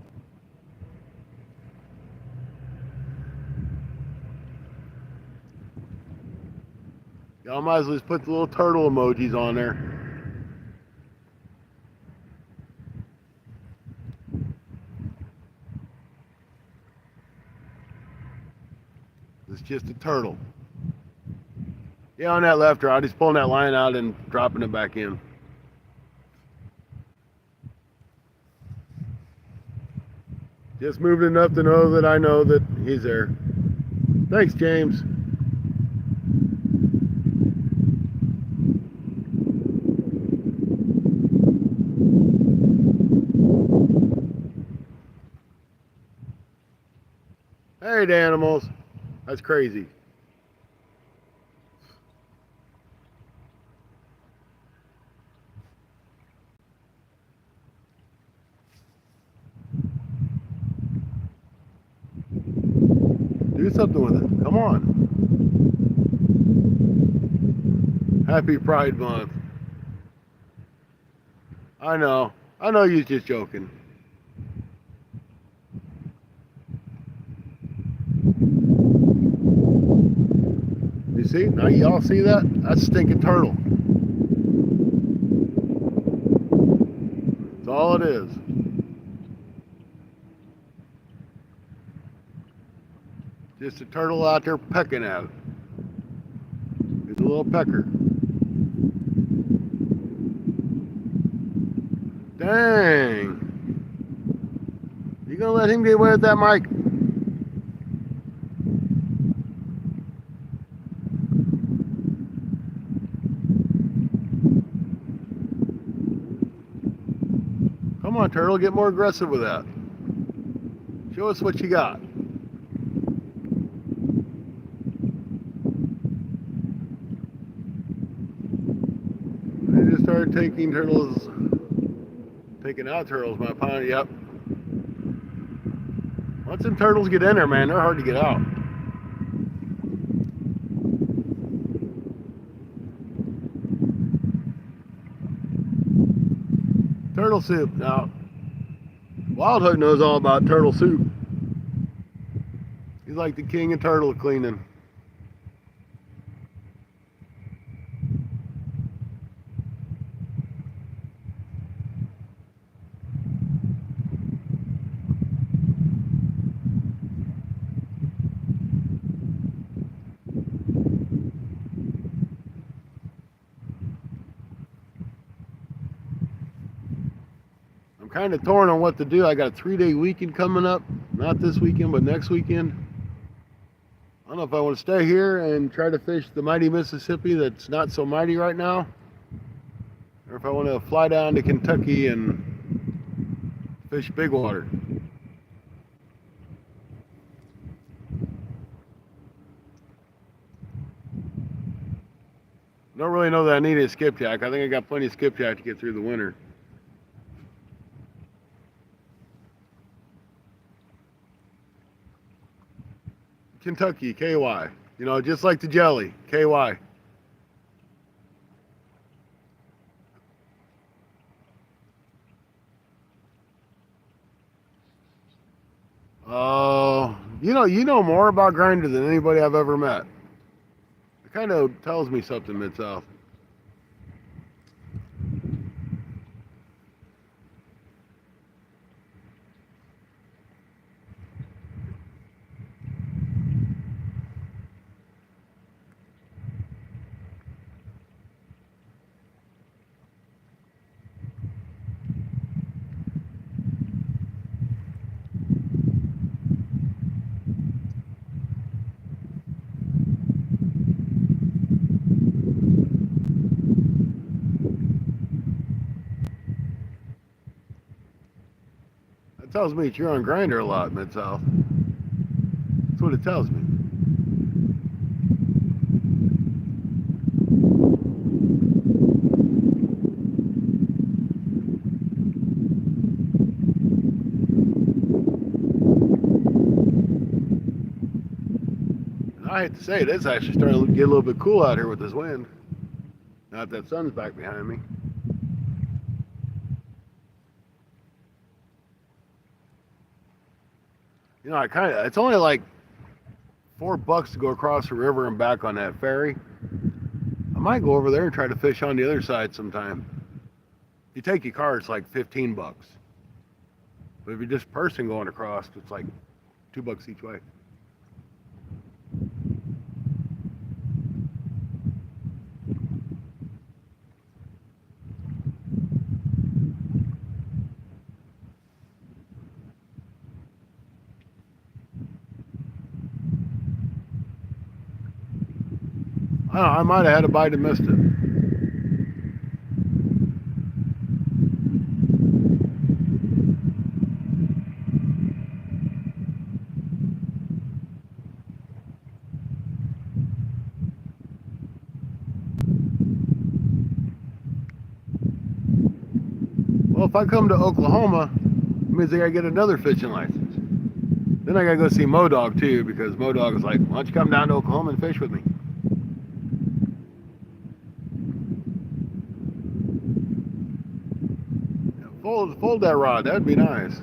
Y'all might as well just put the little turtle emojis on there. It's just a turtle. Yeah, on that left rod, he's pulling that line out and dropping it back in. Just moving enough to know that I know that he's there. Thanks, James. Hey, the animals. That's crazy. Do something with it. Come on. Happy Pride Month. I know. I know you're just joking. You see? Now y'all see that? That's a stinking turtle. That's all it is. Just a turtle out there pecking at it. It's a little pecker. Dang. You gonna let him get away with that, Mike? Come on, turtle, get more aggressive with that. Show us what you got. They just started taking out turtles, my pond. Yep. Once them turtles get in there, man, they're hard to get out. Turtle soup. Now, Wild Hook knows all about turtle soup. He's like the king of turtle cleaning. I'm kind of torn on what to do. I got a 3-day weekend coming up. Not this weekend, but next weekend. I don't know if I want to stay here and try to fish the mighty Mississippi that's not so mighty right now, or if I want to fly down to Kentucky and fish big water. I don't really know that I need a skipjack. I think I got plenty of skipjack to get through the winter. Kentucky, KY. You know, just like the jelly, KY. Oh, you know more about Grinder than anybody I've ever met. It kind of tells me something, Mid-South. That tells me that you're on Grinder a lot, Mid-South. That's what it tells me. I hate to say it, it's actually starting to get a little bit cool out here with this wind. Now that sun's back behind me. You know, it's only like $4 to go across the river and back on that ferry. might go over there and try to fish on the other side sometime. If you take your car, it's like $15. But if you're just person going across, it's like $2 each way. I don't know, I might have had a bite and missed it. Well, if I come to Oklahoma, it means I gotta get another fishing license. Then I gotta go see Modog too, because Modog is like, why don't you come down to Oklahoma and fish with me? Fold that rod, that'd be nice.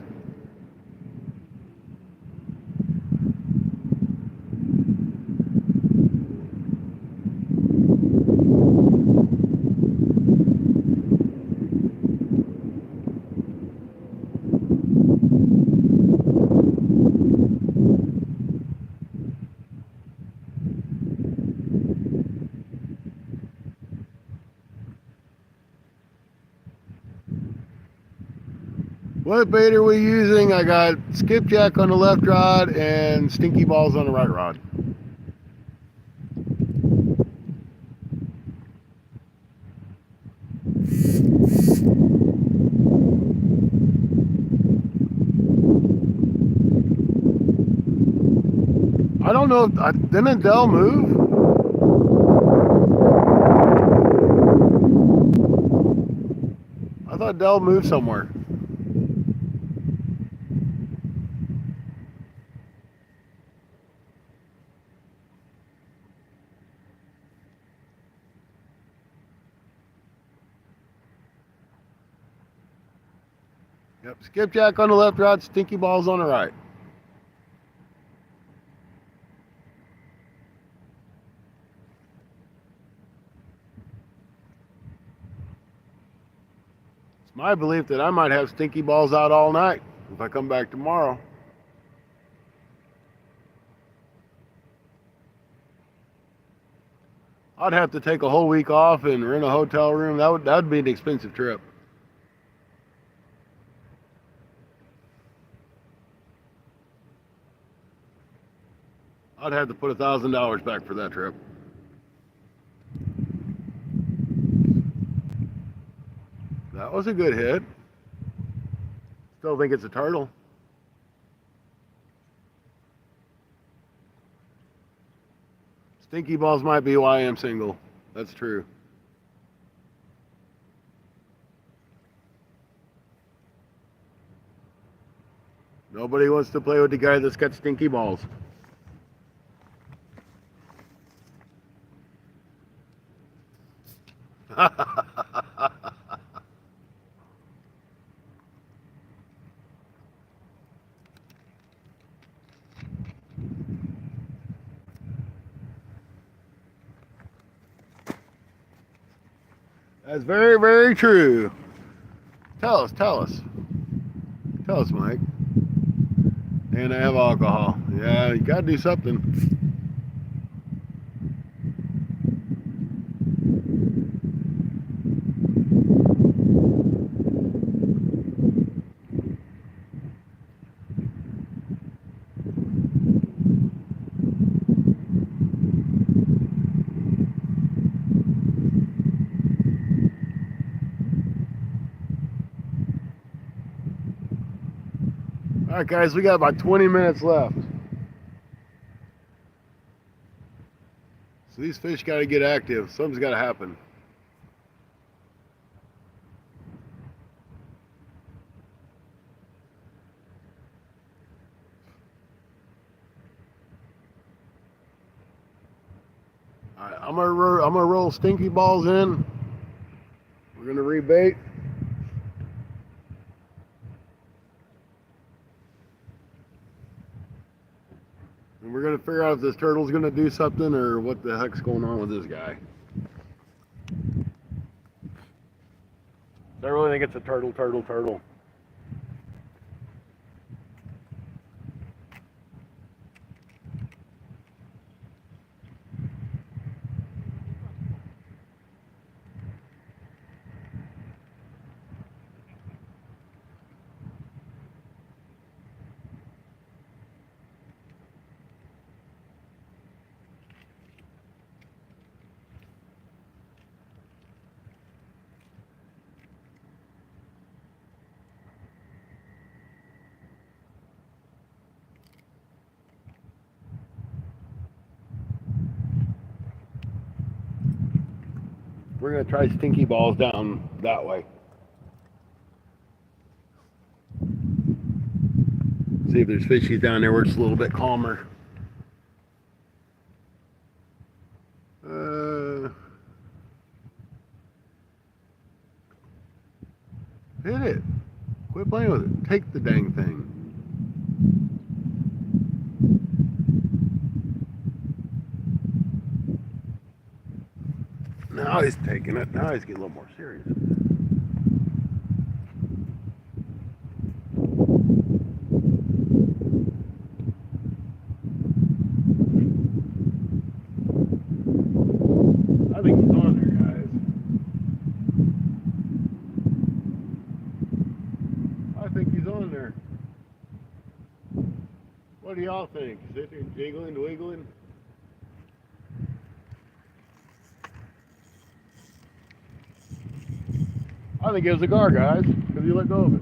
What bait are we using? I got skipjack on the left rod and stinky balls on the right rod. I don't know if didn't Dell move? I thought Dell moved somewhere. Yep, skipjack on the left rod, stinky balls on the right. It's my belief that I might have stinky balls out all night if I come back tomorrow. I'd have to take a whole week off and rent a hotel room. That would be an expensive trip. I'd have to put $1,000 back for that trip. That was a good hit. Still think it's a turtle. Stinky balls might be why I am single. That's true. Nobody wants to play with the guy that's got stinky balls. That's very, very true. Tell us, Mike. And I have alcohol. Yeah, you gotta do something. All right, guys, we got about 20 minutes left. So these fish got to get active. Something's got to happen. All right, I'm gonna roll stinky balls in. We're gonna rebait. And we're going to figure out if this turtle's going to do something or what the heck's going on with this guy. think it's a turtle, turtle, turtle. We're going to try stinky balls down that way. See if there's fishies down there where it's a little bit calmer. Hit it. Quit playing with it. Take the dang thing. Now he's taking it. Now he's getting a little more serious. I think he's on there, guys. I think he's on there. What do y'all think? Is it there jiggling, wiggling? I think it was a gar, guys, because you let go of it.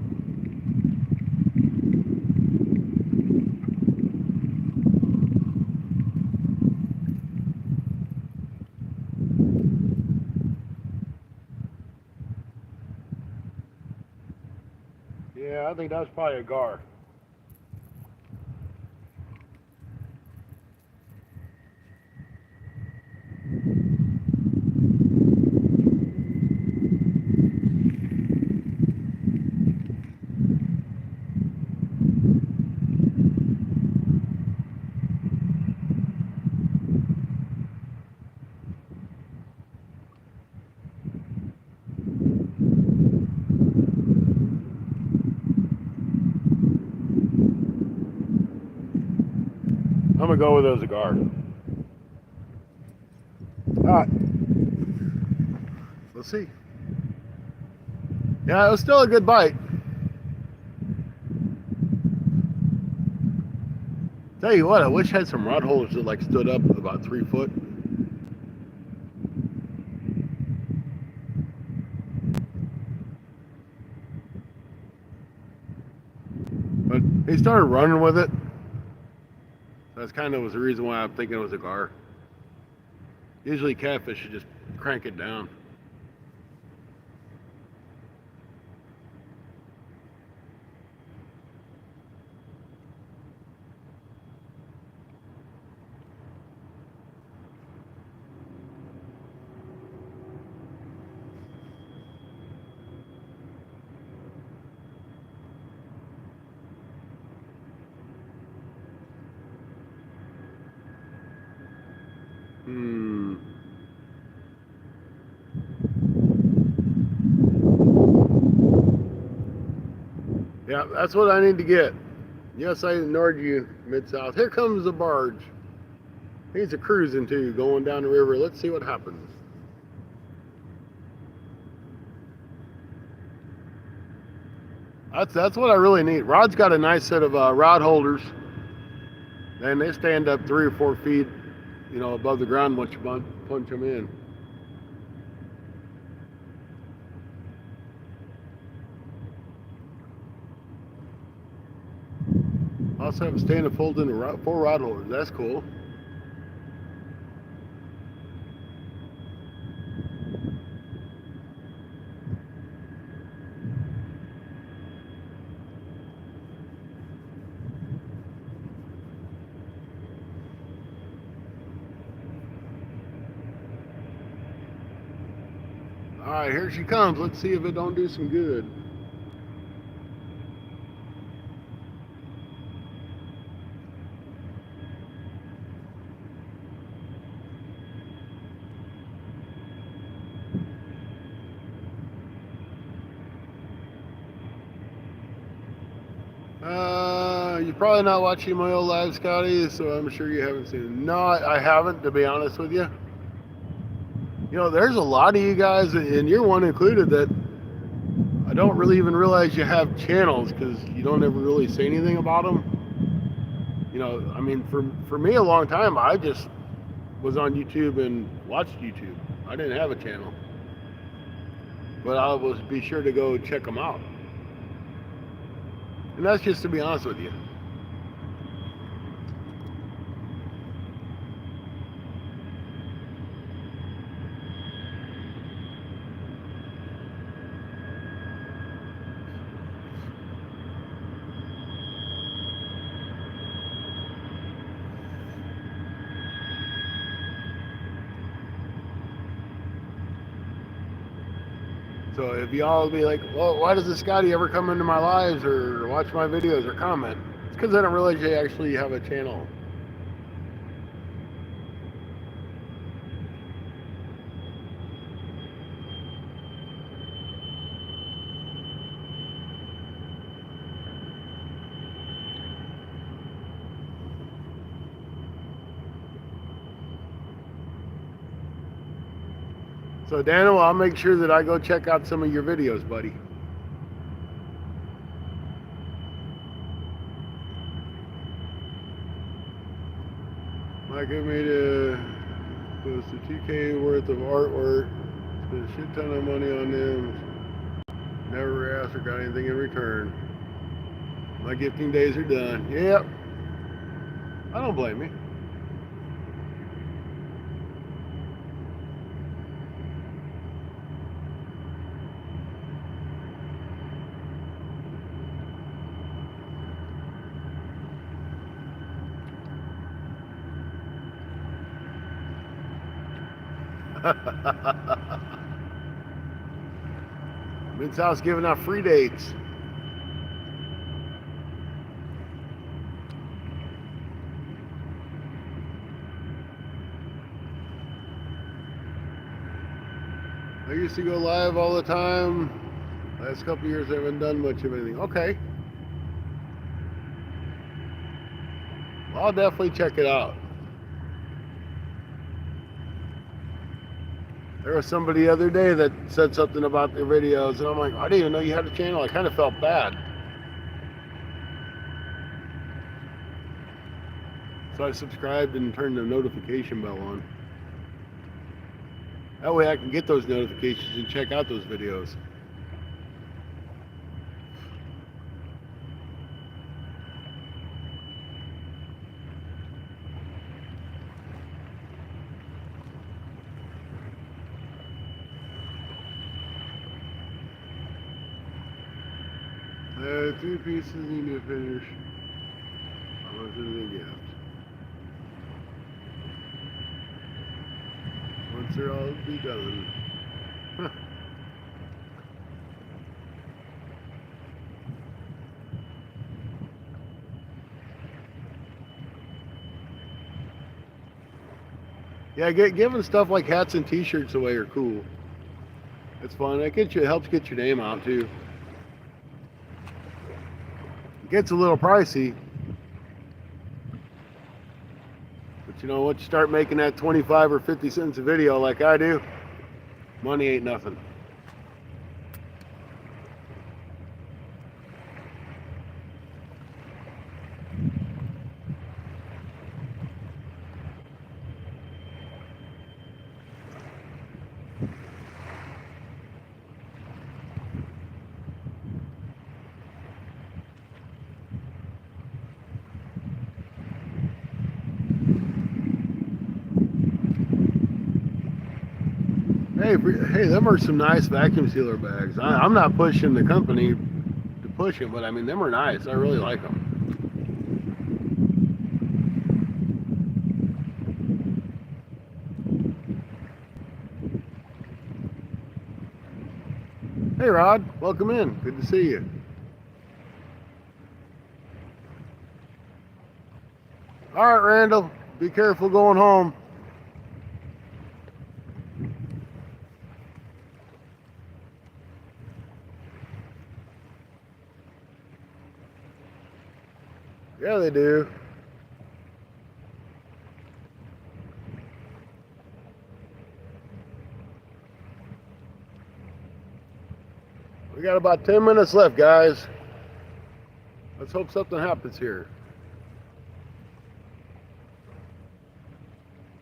Yeah, I think that's probably a gar. I'm going to go with it as a gar. Alright. Let's see. Yeah, it was still a good bite. Tell you what, I wish I had some rod holders that like stood up about 3 foot. But he started running with it. That's kind of was the reason why I'm thinking it was a gar. Usually catfish should just crank it down. Yeah, that's what I need to get. Yes, I ignored you, Mid-South. Here comes the barge. He's a cruising too, going down the river. Let's see what happens. That's what I really need. Rod's got a nice set of rod holders, and they stand up 3 or 4 feet, you know, above the ground once you punch them in. I also have a stand to fold into 4 rod holders. That's cool. All right, here she comes. Let's see if it don't do some good. probably not watching my old live, Scotty, so I'm sure you haven't seen it. No, I haven't, to be honest with you. You know, there's a lot of you guys, and you're one included, that I don't really even realize you have channels because you don't ever really say anything about them. You know, I mean, for me, a long time, I just was on YouTube and watched YouTube. I didn't have a channel. But I will be sure to go check them out. And that's just to be honest with you. So if y'all be like, well, why does this Scotty ever come into my lives or watch my videos or comment? It's because I don't realize you actually have a channel. So Daniel, I'll make sure that I go check out some of your videos, buddy. Mike, I made close to 2K worth of artwork. Spent a shit ton of money on them. Never asked or got anything in return. My gifting days are done. Yep. I don't blame you. Mid's house giving out free dates. I used to go live all the time. Last couple years I haven't done much of anything. Okay. Well, I'll definitely check it out. There was somebody the other day that said something about their videos, and I'm like, I didn't even know you had a channel. I kind of felt bad. So I subscribed and turned the notification bell on. That way I can get those notifications and check out those videos. Two pieces need to finish. How much is the gift? Once they're all be done. Huh. Yeah, giving stuff like hats and t-shirts away are cool. It's fun. It helps get your name out too. Gets a little pricey, but you know, once you start making that 25 or 50 cents a video like I do, money ain't nothing. Hey, them are some nice vacuum sealer bags. I'm not pushing the company to push them, but I mean, them are nice. I really like them. Hey, Rod, welcome in. Good to see you. All right, Randall, be careful going home. Yeah, they do. We got about 10 minutes left, guys. Let's hope something happens here.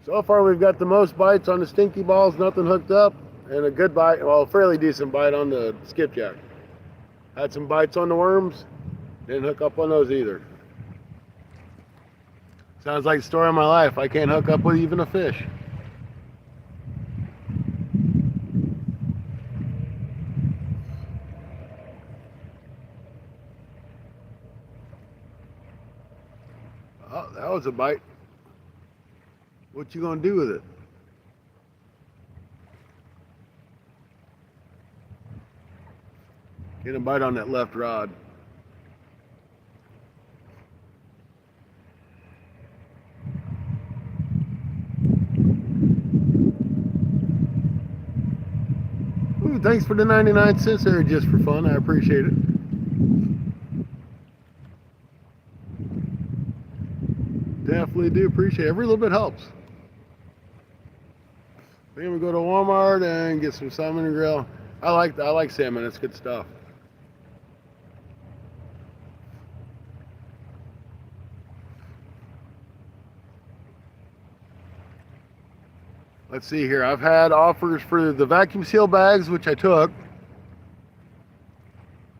So far, we've got the most bites on the stinky balls, nothing hooked up, and a good bite, well, a fairly decent bite on the skipjack. Had some bites on the worms, didn't hook up on those either. Sounds like the story of my life. I can't hook up with even a fish. Oh, that was a bite. What you gonna do with it? Get a bite on that left rod. Ooh, thanks for the 99 cents there just for fun. I appreciate it. Definitely do appreciate it. Every little bit helps. Then we go to Walmart and get some salmon and grill. I like salmon. It's good stuff. Let's see here. I've had offers for the vacuum seal bags, which I took.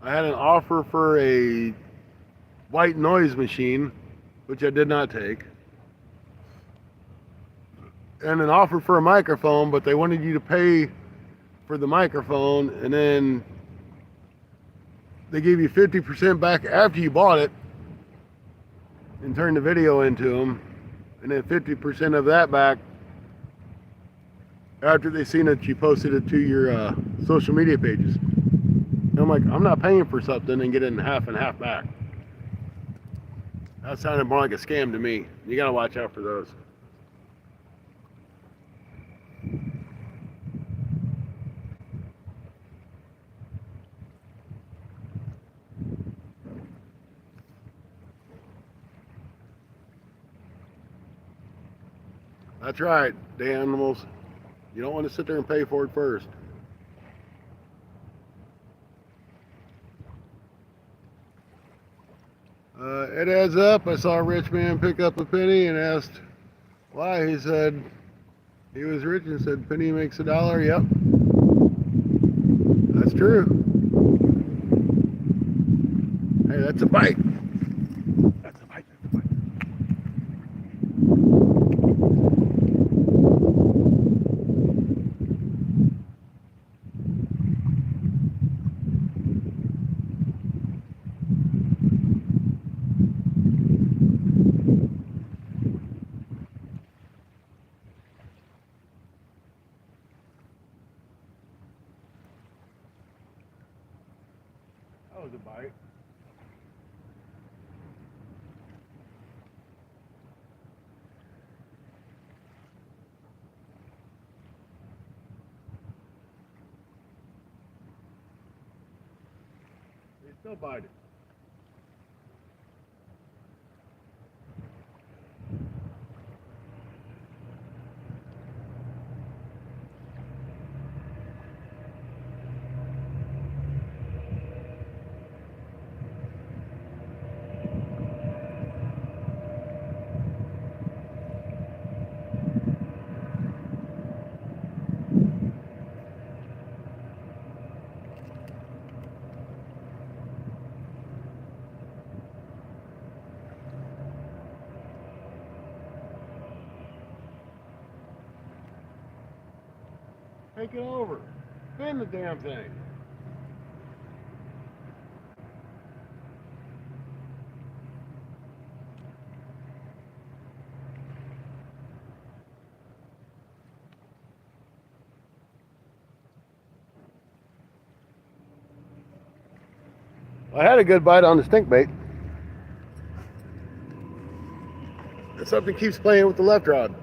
I had an offer for a white noise machine, which I did not take. And an offer for a microphone, but they wanted you to pay for the microphone, and then they gave you 50% back after you bought it and turned the video into them, and then 50% of that back after they seen that you posted it to your social media pages. And I'm like, I'm not paying for something and getting half and half back. That sounded more like a scam to me. You gotta watch out for those. That's right, the animals. You don't want to sit there and pay for it first. It adds up. I saw a rich man pick up a penny and asked why. He said he was rich and said, penny makes a dollar. Yep, that's true. Hey, that's a bite. That's a bite. That's a bite. That was a bite. They still bite it. Take it over. Spin the damn thing. I had a good bite on the stink bait. And something keeps playing with the left rod.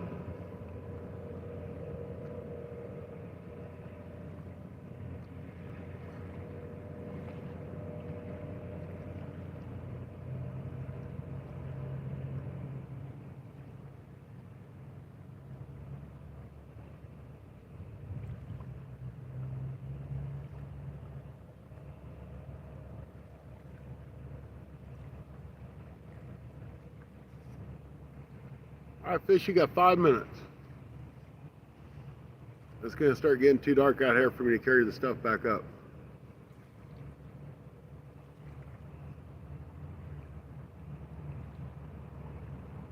All right, fish, you got 5 minutes. It's going to start getting too dark out here for me to carry the stuff back up.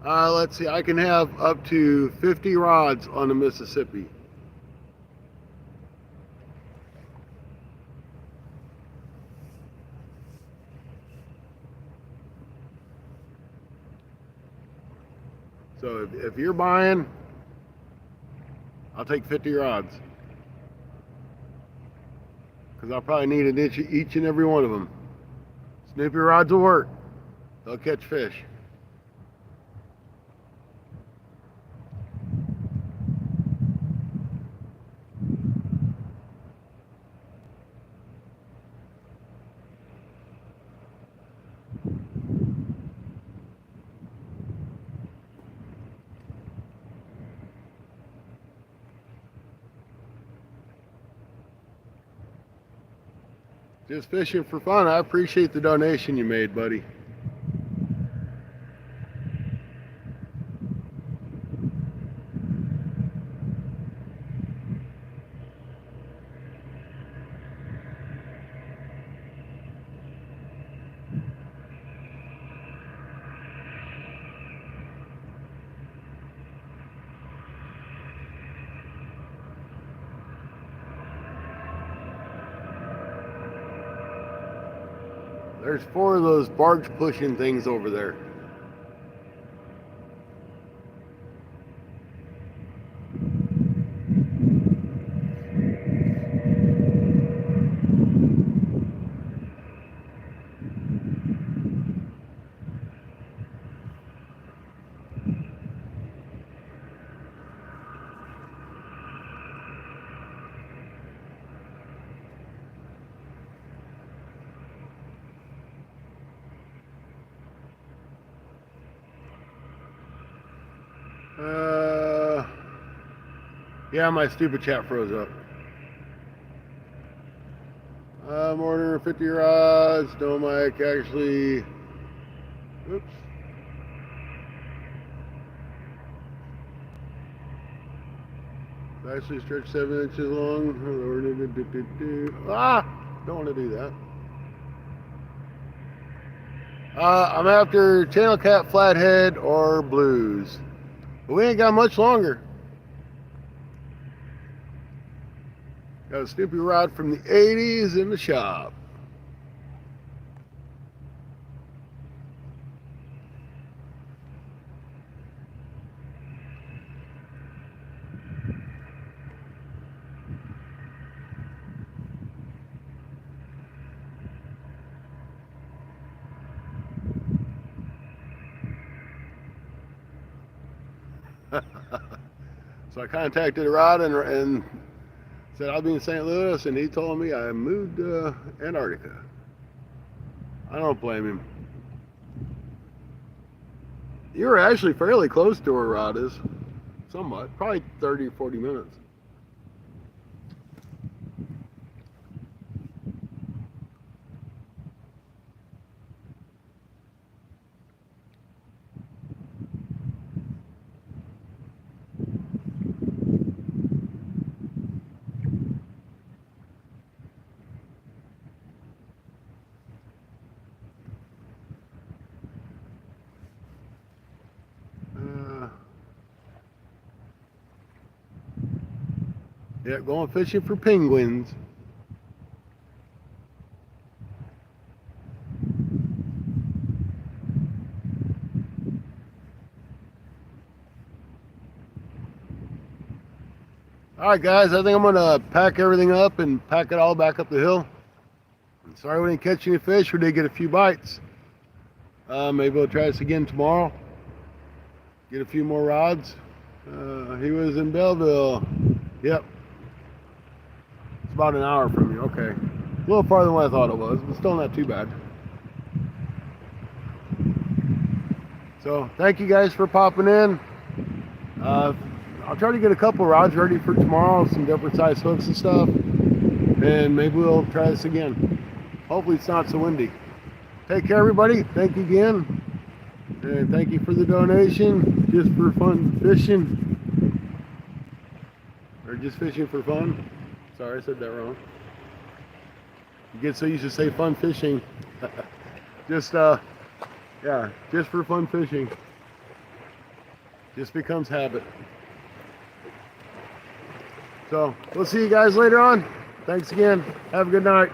Let's see, I can have up to 50 rods on the Mississippi. So if you're buying, I'll take 50 rods. Because I'll probably need an inch each and every one of them. Snoopy rods will work. They'll catch fish. Just fishing for fun. I appreciate the donation you made, buddy. There's 4 of those barge pushing things over there. Yeah, my stupid chat froze up. I'm ordering 50 rods. No mic actually. Oops. Actually stretched 7 inches long. Don't want to do that. I'm after channel cat, flathead, or blues. But we ain't got much longer. Got a Snoopy rod from the 80s in the shop. So I contacted Rod and said I'll be in St. Louis, and he told me I moved to Antarctica. I don't blame him. You were actually fairly close to where Rod is. Somewhat. Probably 30 or 40 minutes. Yeah, going fishing for penguins. All right, guys, I think I'm gonna pack everything up and pack it all back up the hill. Sorry we didn't catch any fish. We did get a few bites. Maybe we'll try this again tomorrow. Get a few more rods. He was in Belleville. Yep. It's about an hour from you. Okay. A little farther than what I thought it was, but still not too bad. So, thank you guys for popping in. I'll try to get a couple rods ready for tomorrow, some different size hooks and stuff. And maybe we'll try this again. Hopefully it's not so windy. Take care, everybody. Thank you again. And thank you for the donation. Just for fun fishing. Or just fishing for fun. Sorry, I said that wrong. You get so used to say fun fishing. Yeah, just for fun fishing. Just becomes habit. So, we'll see you guys later on. Thanks again. Have a good night.